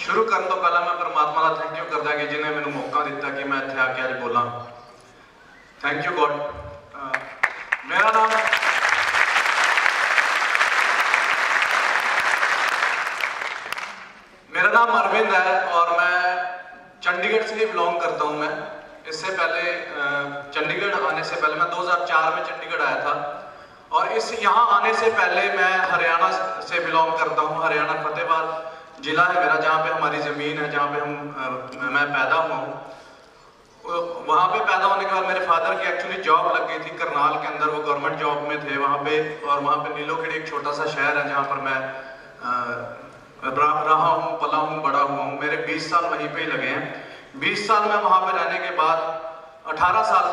शुरू करने तो पहले मैं परमात्मा का थैंक यू करदा कि जिन्हें मैंने मौका दिता कि मैं इत्थे आके अज बोला। Thank you God. मेरा नाम अरविंद है और मैं चंडीगढ़ से ही बिलोंग करता हूँ। मैं इससे पहले चंडीगढ़ आने से पहले मैं 2004 में चंडीगढ़ आया था और यहाँ आने से पहले मैं हरियाणा से बिलोंग करता हूँ। हरियाणा फतेहाबाद जिला है मेरा, जहाँ पे हमारी ज़मीन है, जहाँ पे मैं पैदा हुआ हूँ। वहाँ पे पैदा होने के बाद मेरे फादर की एक्चुअली जॉब लग गई थी करनाल के अंदर, वो गवर्नमेंट जॉब में थे वहाँ पे। और वहाँ पे नीलोखेड़ी एक छोटा सा शहर है जहाँ पर मैं रहा हूँ, पला हूँ, बड़ा हुआ हूँ। मेरे 20 साल वहीं पे ही लगे हैं। 20 साल में वहाँ पे रहने के बाद 18 साल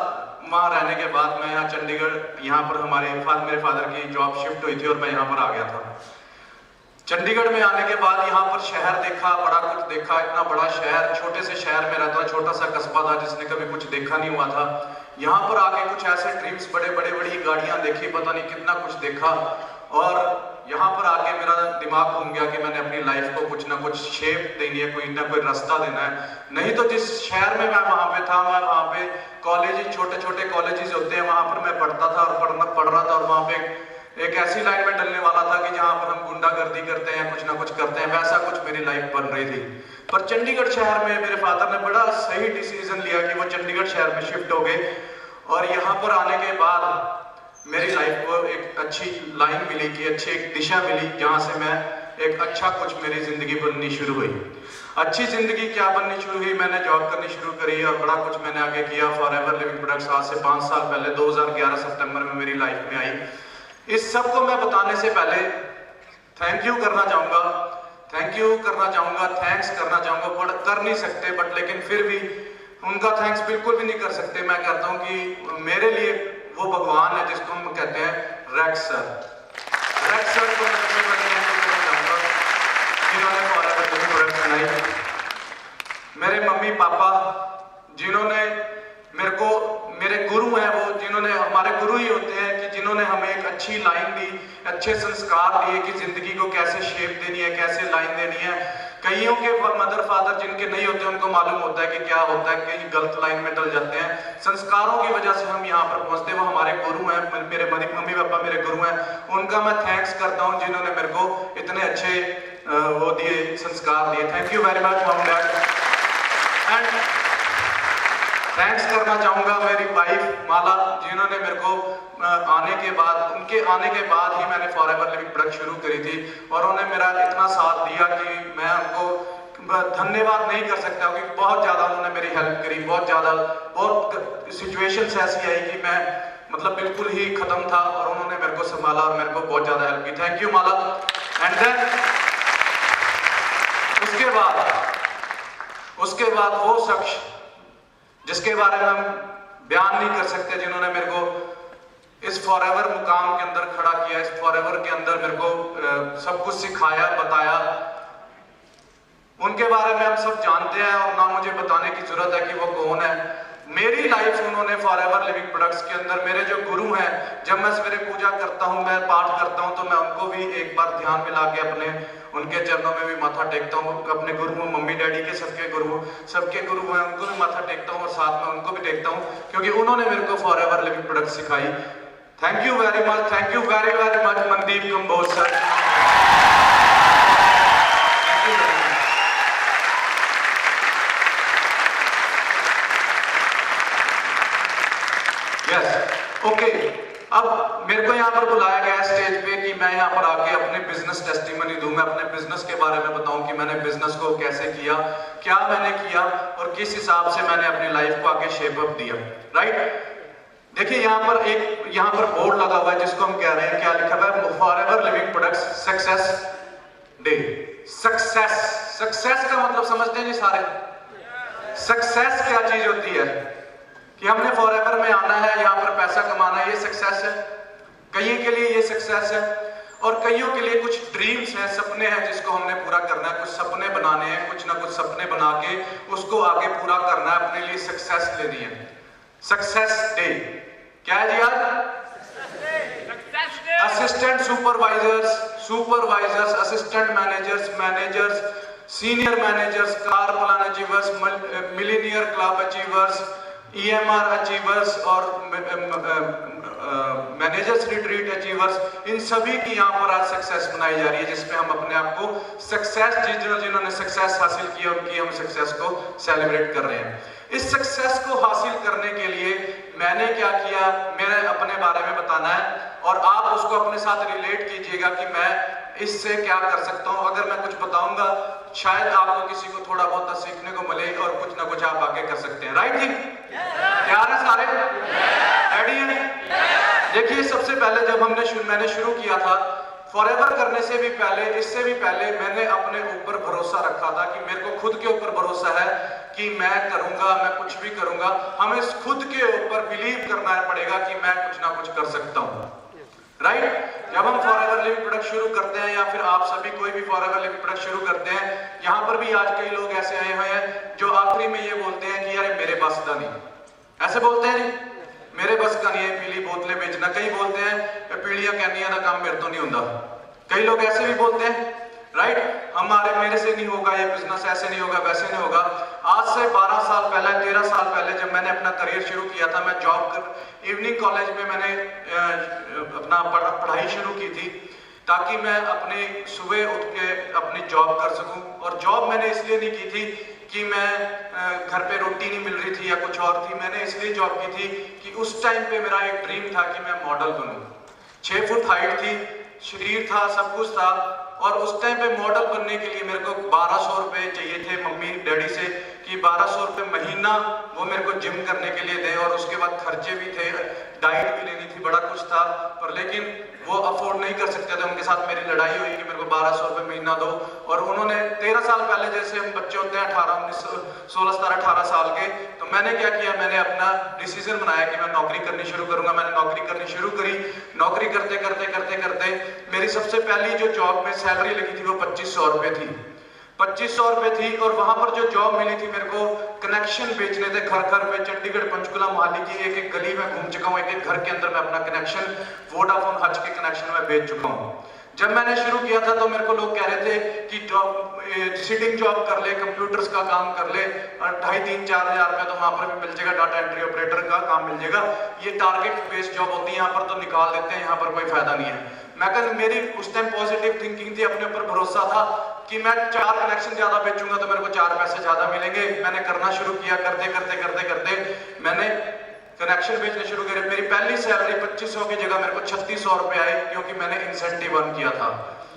वहाँ रहने के बाद मैं यहाँ चंडीगढ़, यहाँ पर मेरे फादर की जॉब शिफ्ट हुई थी और मैं यहाँ पर आ गया था। चंडीगढ़ में आने के बाद यहाँ पर शहर देखा, बड़ा कुछ देखा। इतना बड़ा शहर, छोटे से शहर में रहता, छोटा सा कस्बा था जिसने कभी कुछ देखा नहीं हुआ था। यहाँ पर आके कुछ ऐसे ड्रीम्स, बड़ी गाड़ियाँ देखी, पता नहीं कितना कुछ देखा। और यहाँ पर आके मेरा दिमाग घूम गया कि मैंने अपनी लाइफ को कुछ ना कुछ शेप देनी है, कोई ना कोई रास्ता देना है। नहीं तो जिस शहर में मैं वहाँ पे था, मैं वहाँ पे कॉलेज, छोटे छोटे कॉलेजेस होते हैं, वहाँ पर मैं पढ़ता था और पढ़ रहा था। और वहाँ पे एक ऐसी लाइन में डलने वाला था कि जहाँ पर हम गुंडागर्दी करते हैं, कुछ ना कुछ करते हैं, वैसा कुछ मेरी लाइफ बन रही थी। पर चंडीगढ़ शहर में मेरे फादर ने बड़ा सही डिसीजन लिया कि वो चंडीगढ़ शहर में शिफ्ट हो गए। और यहाँ पर आने के बाद मेरी लाइफ को एक अच्छी लाइन मिली, कि अच्छी एक दिशा मिली, जहाँ से मैं एक अच्छा कुछ मेरी जिंदगी बननी शुरू हुई। अच्छी जिंदगी क्या बननी शुरू हुई, मैंने जॉब करनी शुरू करी और बड़ा कुछ मैंने आगे किया। फॉरएवर लिविंग प्रोडक्ट्स आज से 5 साल पहले 2011 सितंबर में मेरी लाइफ में आई। इस सब को मैं बताने से पहले थैंक यू करना चाहूँगा, थैंक्स करना चाहूँगा। बट कर नहीं सकते, बट लेकिन फिर भी उनका थैंक्स बिल्कुल भी नहीं कर सकते। मैं कहता हूँ कि मेरे लिए वो भगवान है जिसको हम कहते हैं रेक्स सर। रेक्स सर को मैं सबसे पहले थैंक यू करना चाहूँगा जिन्होंने फॉरएवर लिविंग प्रोडक्ट्स बनाई। मेरे मम्मी पापा जिन्होंने मेरे गुरु हैं, वो जिन्होंने, हमारे गुरु ही होते हैं कि जिन्होंने हमें एक अच्छी लाइन दी, अच्छे संस्कार दिए कि जिंदगी को कैसे शेप देनी है, कैसे लाइन देनी है। कईयों के मदर फादर जिनके नहीं होते, उनको मालूम होता है कि क्या होता है, कई गलत लाइन में डल जाते हैं। संस्कारों की वजह से हम यहाँ पर पहुंचते हैं, वो हमारे गुरु हैं। मेरे मम्मी पापा मेरे गुरु हैं, उनका मैं थैंक्स करता हूँ जिन्होंने मेरे को इतने अच्छे वो दिए, संस्कार दिए। Thank you very much mom dad. And thanks करना चाहूँगा मेरी वाइफ माला, जिन्होंने मेरे को उनके आने के बाद ही मैंने फॉरएवर लिविंग प्रोडक्ट शुरू करी थी। और उन्होंने मेरा इतना साथ दिया कि मैं उनको धन्यवाद नहीं कर सकता, क्योंकि बहुत ज़्यादा उन्होंने मेरी हेल्प करी। बहुत सिचुएशंस ऐसी आई कि मैं मतलब बिल्कुल ही ख़त्म था और उन्होंने मेरे को संभाला और मेरे को बहुत ज़्यादा हेल्प की। Thank you Mala. And then उसके बाद वो शख्स जिसके बारे में हम बयान नहीं कर सकते, जिन्होंने मेरे को इस फॉरएवर मुकाम के अंदर खड़ा किया, इस फॉरएवर के अंदर मेरे को सब कुछ सिखाया, बताया, उनके बारे में हम सब जानते हैं और ना मुझे बताने की जरूरत है कि वो कौन है। मेरी लाइफ उन्होंने फॉरएवर लिविंग प्रोडक्ट्स के अंदर, मेरे जो गुरु हैं, जब मैं सवेरे पूजा करता हूँ, मैं पाठ करता हूँ, तो मैं उनको भी एक बार ध्यान में लाके उनके चरणों में भी माथा टेकता हूँ। अपने गुरु, मम्मी डैडी के सबके गुरु हैं, उनको भी माथा टेकता हूँ और साथ में उनको भी टेकता हूँ, क्योंकि उन्होंने मेरे को फॉरएवर लिविंग प्रोडक्ट्स सिखाई। Thank you very much, thank you very very much Mandeep Kamboj sir. Yes, okay. अब मेरे को यहाँ पर बुलाया गया स्टेज पे कि मैं यहाँ पर आके अपने बिजनेस टेस्टिमनी दूं, मैं अपने बिजनेस के बारे में बताऊं कि मैंने बिजनेस को कैसे किया, क्या मैंने किया और किस हिसाब से मैंने अपनी लाइफ को आगे शेप अप दिया। राइट, देखिए यहाँ पर बोर्ड लगा हुआ है जिसको हम कह रहे हैं, क्या लिखा हुआ है, forever Living products success day. Success का मतलब समझते हैं जी सारे? सक्सेस क्या चीज होती है कि हमने फॉरएवर में आना है, यहाँ पर पैसा कमाना है, ये सक्सेस है। कईयों के लिए ये सक्सेस है और कईयों के लिए कुछ ड्रीम्स हैं, सपने हैं जिसको हमने पूरा करना है। कुछ सपने बनाने हैं, कुछ ना कुछ सपने बना के उसको आगे पूरा करना है, अपने लिए सक्सेस लेनी है। सक्सेस डे क्या है जी आज? Assistant supervisors, assistant managers, senior managers, car plan achievers, millionaire club achievers, EMR achievers और मैनेजर्स रिट्रीट अचीवर्स, इन सभी की यहाँ पर आज सक्सेस मनाई जा रही है, जिसपे हम अपने आप को सक्सेस, जिन्होंने सक्सेस हासिल की उनकी हम सक्सेस को सेलिब्रेट कर रहे हैं। इस सक्सेस को हासिल करने के लिए मैंने क्या किया, मेरे अपने बारे में बताना है और आप उसको अपने साथ रिलेट कीजिएगा कि मैं इससे क्या कर सकता हूं। अगर मैं कुछ बताऊंगा शायद आपको किसी को थोड़ा बहुत सीखने को मिले और कुछ ना कुछ आप आगे कर सकते हैं। राइट जी, तैयार है सारे, रेडी हैं? देखिए, सबसे पहले जब मैंने शुरू किया था फॉरएवर करने से भी पहले, इससे भी पहले मैंने अपने ऊपर भरोसा रखा था कि मेरे को खुद के ऊपर भरोसा है कि मैं करूंगा, मैं कुछ भी करूंगा। हमें खुद के ऊपर बिलीव करना पड़ेगा कि मैं कुछ ना कुछ कर सकता हूं। राइट? जब हम फॉरएवर लिविंग प्रोडक्ट शुरू करते हैं या फिर आप सभी कोई भी फॉरएवर लिविंग प्रोडक्ट शुरू करते हैं, यहाँ पर भी आज कई लोग ऐसे आए हुए हैं जो आखिरी में ये बोलते हैं कि यार मेरे बस का नहीं, ऐसे बोलते हैं जी, मेरे बस का नहीं है पीली बोतलें बेचना। कई बोलते हैं पीलियां कहनियां का काम मेरे तो नहीं होता, कई लोग ऐसे भी बोलते हैं। राइट? मेरे से नहीं होगा ये बिजनेस, ऐसे नहीं होगा, वैसे नहीं होगा। आज से 12 साल पहले, 13 साल पहले जब मैंने अपना करियर शुरू किया था, मैं इवनिंग कॉलेज में मैंने अपना पढ़ाई शुरू की थी ताकि मैं अपने सुबह उठ के अपनी जॉब कर सकूं। और जॉब मैंने इसलिए नहीं की थी कि मैं घर पे रोटी नहीं मिल रही थी या कुछ और थी, मैंने इसलिए जॉब की थी कि उस टाइम पे मेरा एक ड्रीम था कि मैं मॉडल बनूं। 6 फुट हाइट थी, शरीर था, सब कुछ था, और उस टाइम पे मॉडल बनने के लिए मेरे को 1200 रुपए चाहिए थे मम्मी डैडी से कि 1200 रुपए महीना वो मेरे को जिम करने के लिए दे, और उसके बाद खर्चे भी थे, डाइट भी लेनी थी, बड़ा कुछ था। पर लेकिन वो अफोर्ड नहीं कर सकते थे, उनके साथ मेरी लड़ाई हुई कि मेरे को 1200 रुपए महीना दो। और उन्होंने 13 साल पहले, जैसे हम बच्चे होते हैं 16, 17, 18 साल के, तो मैंने क्या किया, मैंने अपना डिसीजन बनाया कि मैं नौकरी करनी शुरू करूंगा। मैंने नौकरी करनी शुरू करी। नौकरी करते करते करते करते मेरी सबसे पहली जो जॉब में सैलरी लगी थी वो 2500 रुपए थी। 2500 रुपए थी, और वहां पर जो जॉब मिली थी मेरे को, कनेक्शन बेचने थे घर घर पे। चंडीगढ़, पंचकुला, मोहाली की एक एक गली में घूम चुका हूँ, एक एक घर के अंदर मैं अपना कनेक्शन, वोडाफोन, हज के कनेक्शन में बेच चुका हूँ। जब मैंने शुरू किया था तो मेरे को लोग कह रहे थे कि सिटिंग जॉब कर ले, कंप्यूटर्स का काम कर ले, 2500-3-4 हजार रुपए तो वहां पर भी मिल जाएगा, डाटा एंट्री ऑपरेटर का काम मिल जाएगा, ये टारगेट बेस्ड जॉब होती है, यहाँ पर तो निकाल देते हैं, यहाँ पर कोई फायदा नहीं है। मैं कहता, मेरी उस टाइम पॉजिटिव थिंकिंग थी, अपने ऊपर भरोसा था कि मैं 4 कनेक्शन ज्यादा बेचूंगा तो मेरे को 4 पैसे ज्यादा मिलेंगे। मैंने करना शुरू किया, करते करते करते करते मैंने कनेक्शन बेचने शुरू करे। मेरी पहली सैलरी 2500 की जगह मेरे को 3600 रुपए आई, क्योंकि मैंने इंसेंटिव अर्न किया था।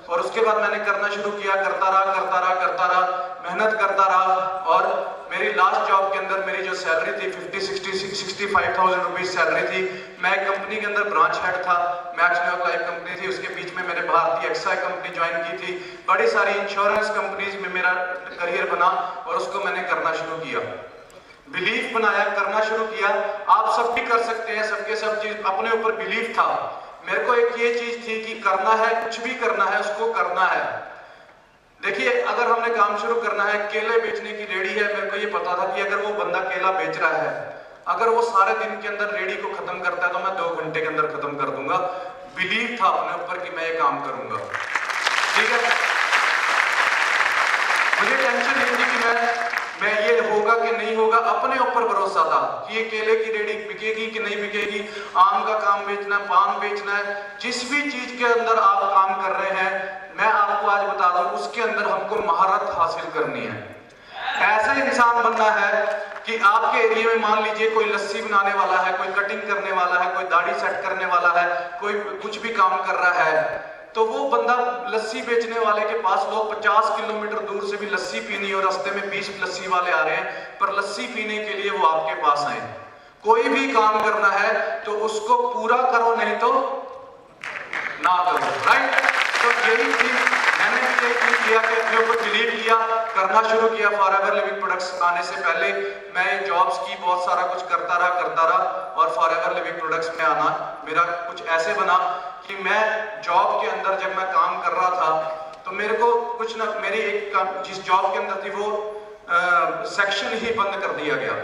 और उसके बाद मैंने करना शुरू किया, करता रहा, मेहनत करता रहा, और मेरी लास्ट जॉब के अंदर मेरी जो सैलरी थी 65,000 रुपीज सैलरी थी। मैं एक कंपनी के अंदर ब्रांच हेड था, मैक्स न्यू लाइफ कंपनी थी, उसके बीच में मैंने भारतीय एक्साई कंपनी ज्वाइन की थी। बड़ी सारी इंश्योरेंस कंपनीज में मेरा करियर बना, और उसको मैंने करना शुरू किया, बिलीफ बनाया, करना शुरू किया। आप सब भी कर सकते हैं, सबके सब चीज अपने ऊपर बिलीफ था। मेरे को एक ये चीज थी कि करना है, कुछ भी करना है, उसको करना है। देखिए, अगर हमने काम शुरू करना है, केले बेचने की रेडी है, मेरे को ये पता था कि अगर वो बंदा केला बेच रहा है, अगर वो सारे दिन के अंदर रेडी को खत्म करता है तो मैं 2 घंटे के अंदर खत्म कर दूंगा। बिलीव था अपने ऊपर कि मैं ये काम करूंगा। ठीक है, मुझे टेंशन नहीं थी कि मैं ये होगा कि नहीं होगा, अपने ऊपर भरोसा था कि ये केले की रेडी बिकेगी कि नहीं बिकेगी, आम का काम बेचना है, पान बेचना है, जिस भी चीज के अंदर आप काम कर रहे हैं, मैं आपको आज बता दूं उसके अंदर हमको महारत हासिल करनी है। ऐसे इंसान बनना है कि आपके एरिया में मान लीजिए कोई लस्सी बनाने वाला है, कोई कटिंग करने वाला है, कोई दाढ़ी सेट करने वाला है, कोई कुछ भी काम कर रहा है, तो वो बंदा लस्सी बेचने वाले के पास, लोग 50 किलोमीटर दूर से भी लस्सी पीनी, और रास्ते में 20 लस्सी वाले आ रहे हैं, पर लस्सी पीने के लिए वो आपके पास आए। कोई भी काम करना है तो उसको पूरा करो, नहीं तो ना करो। राइट? तो यही चीज मैंने किया कि अपने ऊपर बिलीव किया, करना शुरू किया। फॉरएवर लिविंग प्रोडक्ट्स आने से पहले मैं जॉब्स की बहुत सारा कुछ करता रहा, और फॉरएवर लिविंग प्रोडक्ट्स में आना मेरा कुछ ऐसे बना कि मैं जॉब के अंदर जब मैं काम कर रहा था तो मेरे को कुछ ना, मेरी एक जिस जॉब के अंदर थी वो सेक्शन ही बंद कर दिया गया।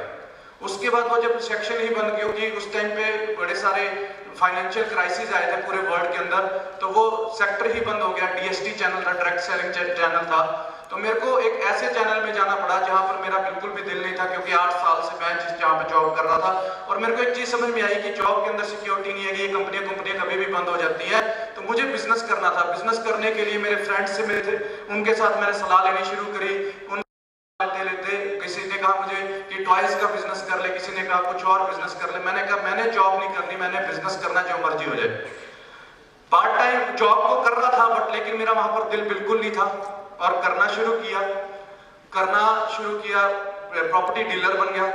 उसके बाद वो जब सेक्शन ही बंद, क्योंकि उस टाइम पे बड़े सारे फाइनेंशियल क्राइसिस आए थे पूरे वर्ल्ड के अंदर, तो वो सेक्टर ही बंद हो गया। DST चैनल था, डायरेक्ट सेलिंग चैनल था। तो मेरे को एक ऐसे चैनल में जाना पड़ा जहां पर मेरा बिल्कुल भी दिल नहीं था, क्योंकि 8 साल से मैं जहां पे जॉब कर रहा था, और मेरे को एक चीज समझ में आई कि जॉब के अंदर सिक्योरिटी नहीं है, कि ये कंपनियां कभी भी बंद हो जाती है। तो मुझे बिजनेस करना था। बिजनेस करने के लिए मेरे फ्रेंड्स से मिले थे, उनके साथ मैंने सलाह लेनी शुरू करी। लेते किसी ने कहा मुझे कि टॉयज का बिजनेस कर ले, किसी ने कहा कुछ और बिजनेस कर ले। मैंने कहा मैंने जॉब नहीं करनी, मैंने बिजनेस करना, जो मर्जी हो जाए। पार्ट टाइम जॉब को कर रहा था, बट लेकिन मेरा वहां पर दिल बिल्कुल नहीं था, और करना शुरू किया। प्रॉपर्टी डीलर बन गया।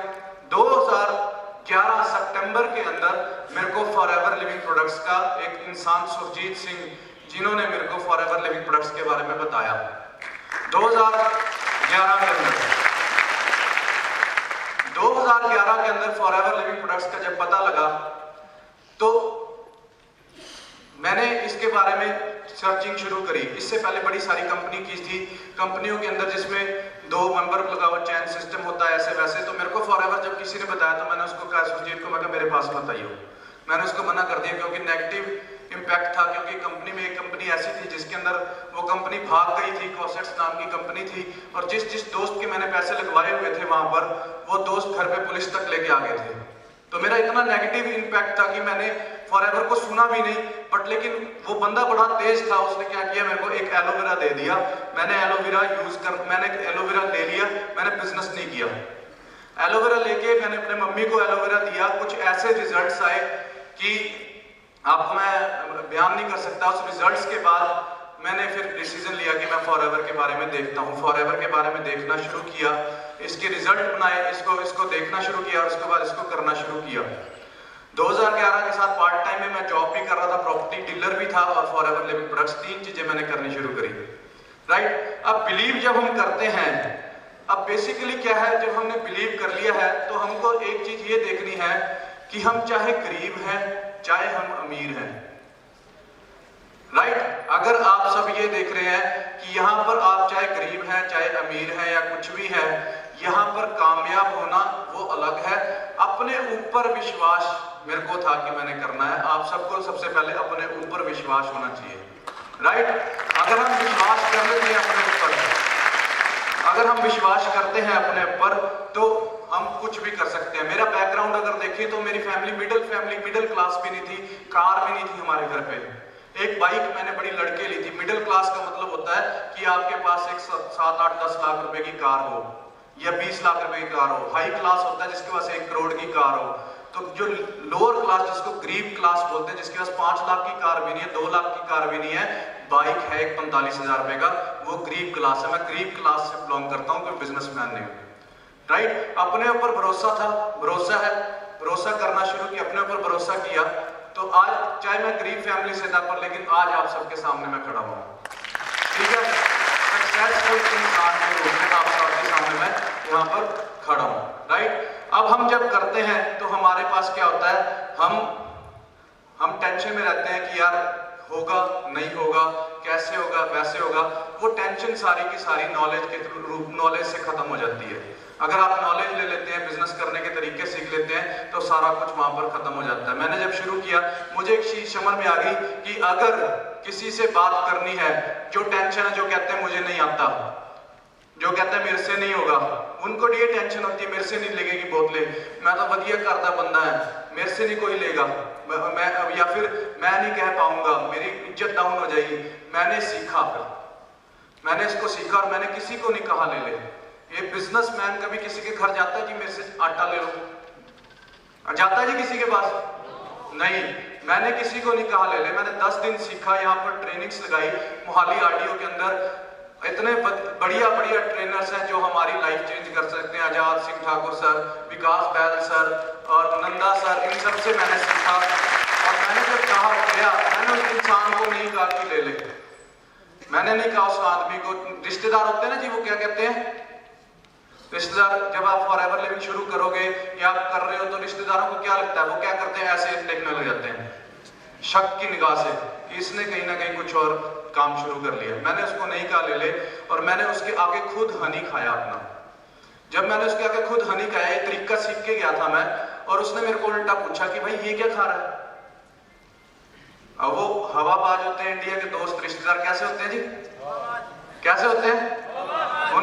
2011 सितंबर के अंदर मेरे को फॉरएवर लिविंग प्रोडक्ट्स का एक इंसान सुरजीत सिंह, जिन्होंने मेरे को फॉरएवर लिविंग प्रोडक्ट्स के बारे में बताया 2011 के अंदर। 2011 के अंदर फॉरएवर लिविंग प्रोडक्ट्स का जब पता लगा, तो मैंने इसके बारे में सर्चिंग शुरू करी। इससे पहले बड़ी सारी कंपनी की थी, कंपनियों के अंदर जिसमें 2 मेंबर लगा हुआ चैन सिस्टम होता है, ऐसे वैसे। तो मेरे को फॉरएवर जब किसी ने बताया, तो मैंने उसको कहा, सुरजीत को, मैं कहा मेरे पास मत आइयो। मैंने उसको मना कर दिया, क्योंकि नेगेटिव इम्पैक्ट था। क्योंकि कंपनी में एक कंपनी ऐसी थी जिसके अंदर वो कंपनी भाग गई थी, कॉसेट्स नाम की कंपनी थी, और जिस दोस्त के मैंने पैसे लगवाए हुए थे वहां पर, वो दोस्त घर पे पुलिस तक लेके आ गए थे। तो मेरा इतना नेगेटिव इम्पैक्ट था कि मैंने फॉरएवर को सुना भी नहीं। बट लेकिन वो बंदा बड़ा तेज था, उसने क्या किया, मेरे को एक एलोवेरा दे दिया। मैंने एलोवेरा ले लिया, मैंने बिजनेस नहीं किया। एलोवेरा लेके मैंने अपने मम्मी को एलोवेरा दिया। कुछ ऐसे रिजल्ट्स आए कि आपको मैं बयान नहीं कर सकता। उस रिजल्ट्स के बाद मैंने फिर डिसीजन लिया कि मैं फॉरएवर के बारे में देखता हूँ। फॉरएवर के बारे में देखना शुरू किया, इसके रिजल्ट बनाए, इसको देखना शुरू किया, और उसके बाद इसको करना शुरू किया। 2011 के साथ पार्ट टाइम में मैं जॉब भी कर रहा था, प्रॉपर्टी डीलर भी था, और फॉरएवर लिविंग प्रोडक्ट्स, 3 चीजें मैंने करनी शुरू करी। राइट। अब बिलीव जब हम करते हैं, अब बेसिकली क्या है, जब हमने बिलीव कर लिया है, तो हमको एक चीज ये देखनी है कि हम चाहे गरीब हैं, चाहे हम अमीर हैं। राइट। अगर आप सब ये देख रहे हैं कि यहाँ पर आप चाहे गरीब हैं, चाहे अमीर हैं, या कुछ भी है, यहाँ पर कामयाब होना वो अलग है। अपने ऊपर विश्वास मेरे को था कि मैंने करना है। आप सबको सबसे पहले अपने ऊपर विश्वास होना चाहिए। राइट। अगर हम विश्वास कर लेते हैं अपने ऊपर, अगर हम विश्वास करते हैं अपने ऊपर, तो हम कुछ भी कर सकते हैं। मेरा बैकग्राउंड अगर देखें तो मेरी फैमिली मिडिल क्लास भी नहीं थी, कार भी नहीं थी हमारे घर पे। एक बाइक मैंने बड़ी लड़के ली थी। मिडिल क्लास का मतलब होता है कि आपके पास एक 7, 8, 10 लाख रुपए की कार हो, या 20 लाख रुपए की कार हो। हाई क्लास होता है जिसके पास 1 करोड़ की कार हो। तो जो लोअर क्लास, जिसको गरीब क्लास बोलते हैं, जिसके पास 5 लाख की कार भी नहीं है, 2 लाख की कार भी नहीं है, बाइक है एक 45,000 रुपए का, वो गरीब क्लास है। मैं गरीब क्लास से बिलोंग करता हूँ, कोई बिजनेसमैन नहीं हूँ। राइट। अपने ऊपर भरोसा था, भरोसा है, भरोसा करना शुरू किया, अपने ऊपर भरोसा किया। तो आज चाहे मैं गरीब फैमिली से था, पर लेकिन आज आप सबके सामने मैं खड़ा हूँ। ठीक है। सक्सेसफुल इंसान के रूप में आप सबके सामने मैं यहाँ पर खड़ा हूँ। राइट। अब हम जब करते हैं तो हमारे पास क्या होता है, हम टेंशन में रहते हैं कि यार होगा नहीं होगा, कैसे होगा, वैसे होगा। वो टेंशन सारी की सारी नॉलेज से खत्म हो जाती है। अगर आप नॉलेज ले लेते हैं, बिजनेस करने के तरीके सीख लेते हैं, तो सारा कुछ वहां पर खत्म हो जाता है। मैंने जब शुरू किया, मुझे एक चीज समझ में आ गई कि अगर किसी से बात करनी है, जो टेंशन है, जो कहते हैं मुझे नहीं आता, जो कहते हैं मेरे से नहीं होगा, उनको ये टेंशन होती है मेरे से नहीं लगेगी बोतलें, मैं तो वधिया करता बंदा है, मेरे से नहीं कोई लेगा, मैं या फिर मैं नहीं कह पाऊंगा, मेरी इज्जत डाउन हो जाएगी। मैंने सीखा, फिर मैंने इसको सीखा, और मैंने किसी को नहीं कहा ले ले। ये बिजनेसमैन कभी किसी के घर जाता है जी मेरे से आटा ले लो, जाता है जी किसी के पास? नहीं। मैंने किसी को नहीं कहा ले ले। मैंने 10 दिन सीखा, यहाँ पर ट्रेनिंग्स लगाई मोहाली आरडीओ के अंदर। इतने बढ़िया ट्रेनर्स हैं जो हमारी लाइफ चेंज कर सकते हैं। आजाद सिंह ठाकुर सर, विकास बैल सर और नंदा सर, इन सब से मैंने सीखा। और मैंने जब कहा गया, मैंने उस इंसान को नहीं कहा कि ले ले, मैंने नहीं कहा उस आदमी को। रिश्तेदार होते हैं ना जी, वो क्या कहते हैं, रिश्तेदार, जब आप फॉरएवर लिविंग शुरू करोगे या आप कर रहे हो, तो रिश्तेदारों को क्या लगता है, वो क्या करते हैं, ऐसे देखने लग जाते हैं शक की निगाह से कि इसने कहीं ना कहीं कुछ और काम शुरू कर लिया। मैंने उसको नहीं कहा ले ले, और मैंने उसके आगे खुद हनी खाया अपना। जब मैंने उसके आगे खुद हनी खाया, ये तरीका सीख के गया था मैं, और उसने मेरे को उल्टा पूछा कि भाई ये क्या खा रहा है। अब वो हवाबाज होते हैं इंडिया के दोस्त, रिश्तेदार कैसे होते हैं जी, कैसे होते हैं,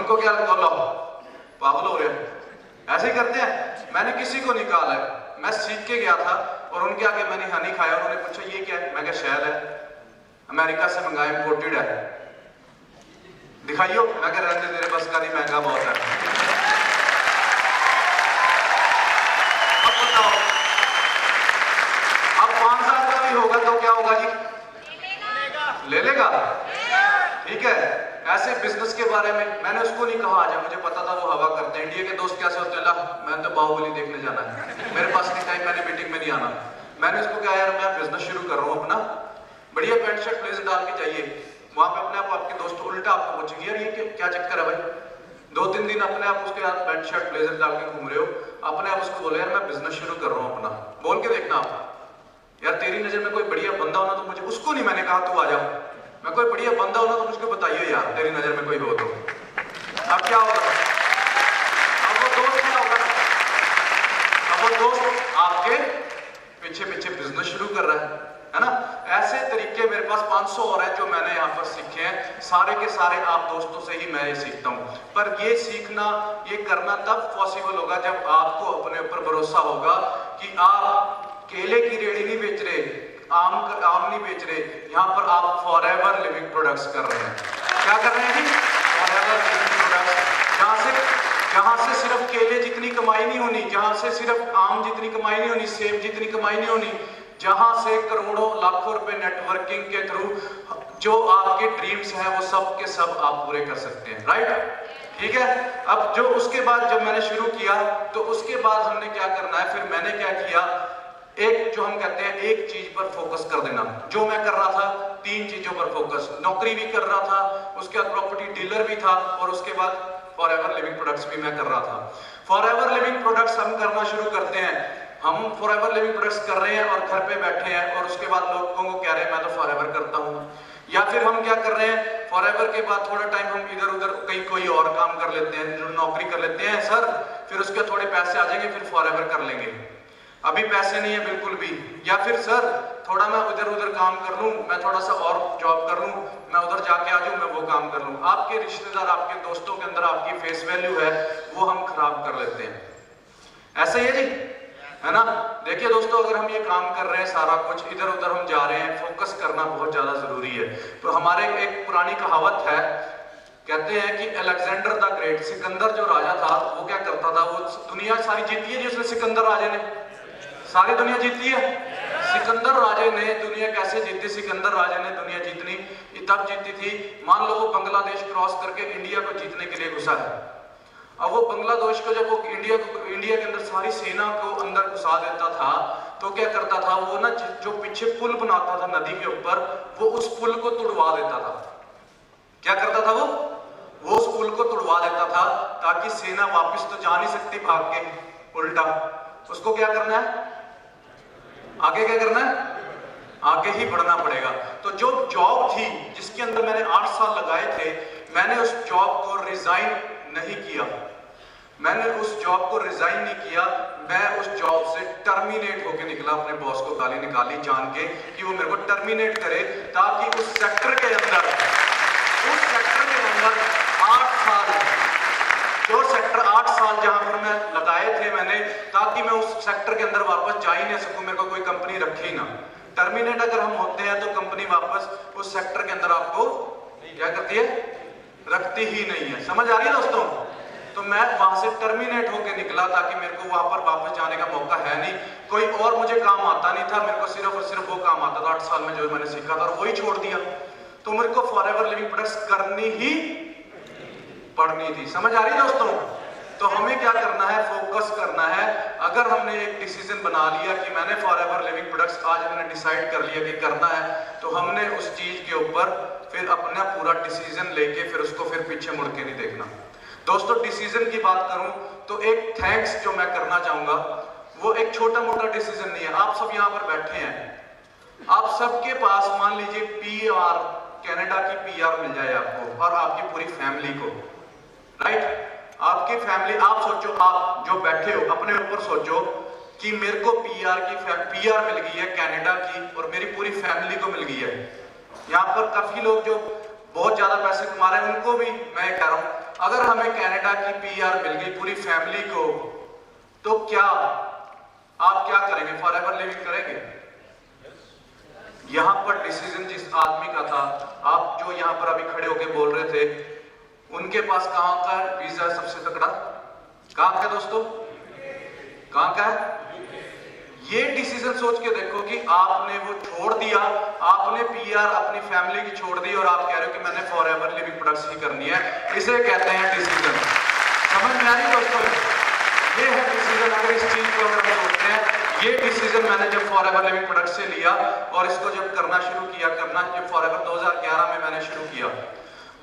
उनको क्या लगता लो पागल हो रहे हैं, ऐसे ही करते हैं। मैंने किसी को निकाला है, मैं सीख के गया था और उनके आगे मैंने हनी खाया, उन्होंने पूछा ये क्या है, मैं क्या शहद है, अमेरिका से मंगाया, इंपोर्टेड है, दिखाइयो। मैं क्या रहने तेरे बस का नहीं, महंगा बहुत है। अब बताओ, अब 5 साल का भी होगा तो क्या होगा जी, ले लेगा, ठीक है। ऐसे बिजनेस के बारे में मैंने उसको नहीं कहा आजा, मुझे पता था वो हवा करते हैं। इंडिया के दोस्त कैसे होते हैं, ला मैंने तो बाहुबली देखने जाना है, मेरे पास नहीं टाइम, मैंने मीटिंग में नहीं आना। मैंने उसको कहा यार मैं बिजनेस शुरू कर रहा हूँ अपना, बढ़िया पैंट शर्ट ब्लेजर डाल के जाइए, वहां पे अपने आप आपके दोस्त उल्टा आपको पूछेंगे यार ये क्या चक्कर है भाई, 2-3 दिन अपने आप उसके साथ पैंट शर्ट ब्लेजर डाल के घूम रहे हो, अपने आप उसको बोले यार मैं बिजनेस शुरू कर रहा हूँ अपना, बोल के देखना आप। यार तेरी नजर में कोई बढ़िया बंदा होना तो मुझे, उसको नहीं मैंने कहा तू आ जा, मैं कोई बढ़िया बंदा होना तो मुझको बताइए यार, तेरी नजर में कोई हो तो। अब क्या होगा, अब वो दोस्त क्या होगा, अब वो दोस्त आपके पीछे पीछे बिजनेस शुरू कर रहा है ना। ऐसे तरीके मेरे पास 500 और है जो मैंने यहाँ पर सीखे हैं, सारे के सारे आप दोस्तों से ही मैं ये सीखता हूँ। पर ये सीखना, ये करना तब पॉसिबल होगा जब आपको अपने ऊपर भरोसा होगा कि आप केले की रेडी नहीं बेच रहे, आम नहीं बेच रहे, यहाँ पर आप फॉरएवर लिविंग प्रोडक्ट्स कर रहे हैं। क्या कर रहे हैं जी, फॉरएवर लिविंग प्रोडक्ट्स, जहां से सिर्फ केले जितनी कमाई नहीं होनी, जहां से सिर्फ आम जितनी कमाई नहीं होनी, सेब जितनी कमाई नहीं होनी, जहां से करोड़ों लाखों रुपए नेटवर्किंग के थ्रू जो आपके ड्रीम्स हैं वो सब के सब आप पूरे कर सकते हैं, राइट, ठीक है। अब जो उसके बाद जब मैंने शुरू किया तो उसके बाद हमने क्या करना है, फिर मैंने क्या किया, एक जो हम कहते हैं एक चीज पर फोकस कर देना। जो मैं कर रहा था 3 चीजों पर फोकस, नौकरी भी कर रहा था, उसके बाद प्रॉपर्टी डीलर भी था और उसके बाद फॉरएवर लिविंग प्रोडक्ट्स भी मैं कर रहा था। फॉरएवर लिविंग प्रोडक्ट्स हम करना शुरू करते हैं, हम फॉरएवर लिविंग प्रोडक्ट्स कर रहे हैं और घर पे बैठे हैं और उसके बाद लोगों को कह रहे हैं मैं तो फॉरएवर करता हूँ। या फिर हम क्या कर रहे हैं, फॉरएवर के बाद थोड़ा टाइम हम इधर उधर कहीं कोई और काम कर लेते हैं, जो नौकरी कर लेते हैं सर, फिर उसके थोड़े पैसे आ जाएंगे, फिर फॉरएवर कर लेंगे, अभी पैसे नहीं है बिल्कुल भी। या फिर सर थोड़ा मैं इधर उधर काम कर लूं, मैं थोड़ा सा और जॉब कर लूं, मैं उधर जाके आ जाऊं, मैं वो काम कर लूं। आपके रिश्तेदार, आपके दोस्तों के अंदर आपकी फेस वैल्यू है वो हम खराब कर लेते हैं, ऐसा ही है जी, है ना। देखिए दोस्तों, अगर हम ये काम कर रहे हैं, सारा कुछ इधर उधर हम जा रहे हैं, फोकस करना बहुत ज्यादा जरूरी है। तो हमारे एक पुरानी कहावत है, कहते हैं कि अलेक्जेंडर द ग्रेट, सिकंदर जो राजा था वो क्या करता था, वो दुनिया सारी जीती है जिसने सिकंदर राजा ने, सारी दुनिया जीती है। सिकंदर राजे ने दुनिया कैसे जीती, सिकंदर राजे ने दुनिया जीतनी तब जीती थी, मान लो वो बांग्लादेश क्रॉस करके इंडिया को जीतने के लिए घुसा है। अब वो बांग्लादेश को जब वो इंडिया के अंदर सारी सेना को अंदर घुसा देता था तो क्या करता था वो ना, जो पीछे पुल बनाता था नदी के ऊपर, वो उस पुल को तुड़वा देता था। क्या करता था वो उस पुल को तुड़वा देता था ताकि सेना वापस तो जा नहीं सकती भाग के, उल्टा उसको क्या करना है, आगे क्या करना है, आगे ही बढ़ना पड़ेगा। तो जो जॉब थी जिसके अंदर मैंने 8 साल लगाए थे, मैंने उस जॉब को रिजाइन नहीं किया, मैंने उस जॉब को रिजाइन नहीं किया, मैं उस जॉब से टर्मिनेट होके निकला। अपने बॉस को गाली निकाली जान के कि वो मेरे को टर्मिनेट करे, ताकि उस सेक्टर के अंदर 8 साल, जो सेक्टर 8 साल जहां पर मैं लगाए थे मैंने, ताकि मैं उस सेक्टर के अंदर वापस जा ही नहीं सकूं, मेरे को कोई कंपनी रखे ही ना। टर्मिनेट अगर हम होते हैं तो कंपनी वापस उस सेक्टर के अंदर आपको क्या करती है, रखती ही नहीं है। समझ आ रही है दोस्तों। तो मैं वहां से टर्मिनेट होकर निकला ताकि मेरे को वहां पर वापस जाने का मौका है नहीं, कोई और मुझे काम आता नहीं था, मेरे को सिर्फ और सिर्फ वो काम आता था 8 साल में जो मैंने सीखा था और वही छोड़ दिया। तो मेरे को फॉरएवर लिविंग प्रोडक्ट्स करनी ही पढ़नी थी। समझ आ रही है दोस्तों। तो हमें क्या करना है, फोकस करना है। अगर हमने एक डिसीजन बना लिया कि मैंने फॉरएवर लिविंग प्रोडक्ट्स, आज हमने डिसाइड कर लिया कि करना है, तो हमने उस चीज के ऊपर फिर अपना पूरा डिसीजन लेके फिर उसको फिर पीछे मुड़ के नहीं देखना। दोस्तों डिसीजन की बात करूं तो एक थैंक्स जो मैं करना चाहूंगा, वो एक छोटा मोटा डिसीजन नहीं है। आप सब यहाँ पर बैठे हैं, आप सबके पास मान लीजिए पीआर, कनाडा की पीआर मिल जाए आपको और आपकी पूरी फैमिली को, राइट, आपकी फैमिली, आप सोचो, आप जो बैठे हो अपने ऊपर सोचो कि मेरे को पीआर मिल गई है कनाडा की और मेरी पूरी फैमिली को मिल गई है। यहाँ पर काफी लोग जो बहुत ज्यादा पैसे कमा रहे हैं उनको भी मैं कह रहा हूँ, अगर हमें कनाडा की पीआर मिल गई पूरी फैमिली को, तो क्या आप क्या करेंगे? फॉरएवर लिविंग करेंगे? यहां पर डिसीजन जिस आदमी का था, आप जो यहां पर अभी खड़े होके बोल रहे थे, उनके पास कहां का वीजा सबसे तगड़ा? कहां का दोस्तों? कहां का है? ये डिसीजन सोच के देखो कि आपने वो छोड़ दिया, आपने पीआर अपनी फैमिली की छोड़ दी और आप कह रहे हो कि मैंने फॉरएवर लिविंग प्रोडक्ट्स ही करनी है। इसे कहते हैं डिसीजन। समझ में आ रही दोस्तों? ये है डिसीजन। अगर इस चीज को अगर हम सोचते हैं, ये डिसीजन मैंने जब फॉरएवर लिविंग प्रोडक्ट्स से लिया और इसको जब करना शुरू किया, जब फॉरएवर 2011 में मैंने शुरू किया,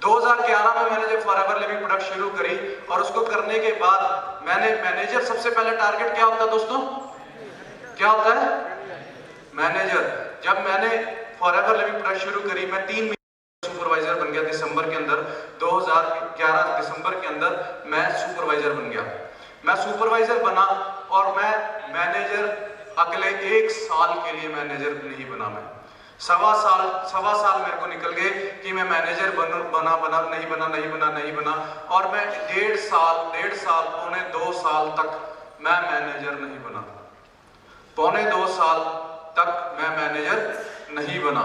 2011 में मैंने जब फॉरएवर लिविंग प्रोडक्ट शुरू करी और उसको करने के बाद मैंने मैनेजर, सबसे पहले टारगेट क्या होता है दोस्तों? क्या होता है? मैनेजर। जब मैंने फॉरएवर लिविंग प्रोडक्ट शुरू करी, मैं 3 महीने सुपरवाइजर बन गया। दिसंबर के अंदर, 2011 दिसंबर के अंदर मैं सुपरवाइजर बन गया। मैं सुपरवाइजर बना और मैं मैनेजर अगले 1 साल के लिए मैनेजर नहीं बना। मैं सवा साल मेरे को निकल गए कि मैं मैनेजर नहीं बना और मैं 1.5 साल पौने 2 साल तक मैं मैनेजर नहीं बना। पौने 2 साल तक मैं मैनेजर नहीं बना।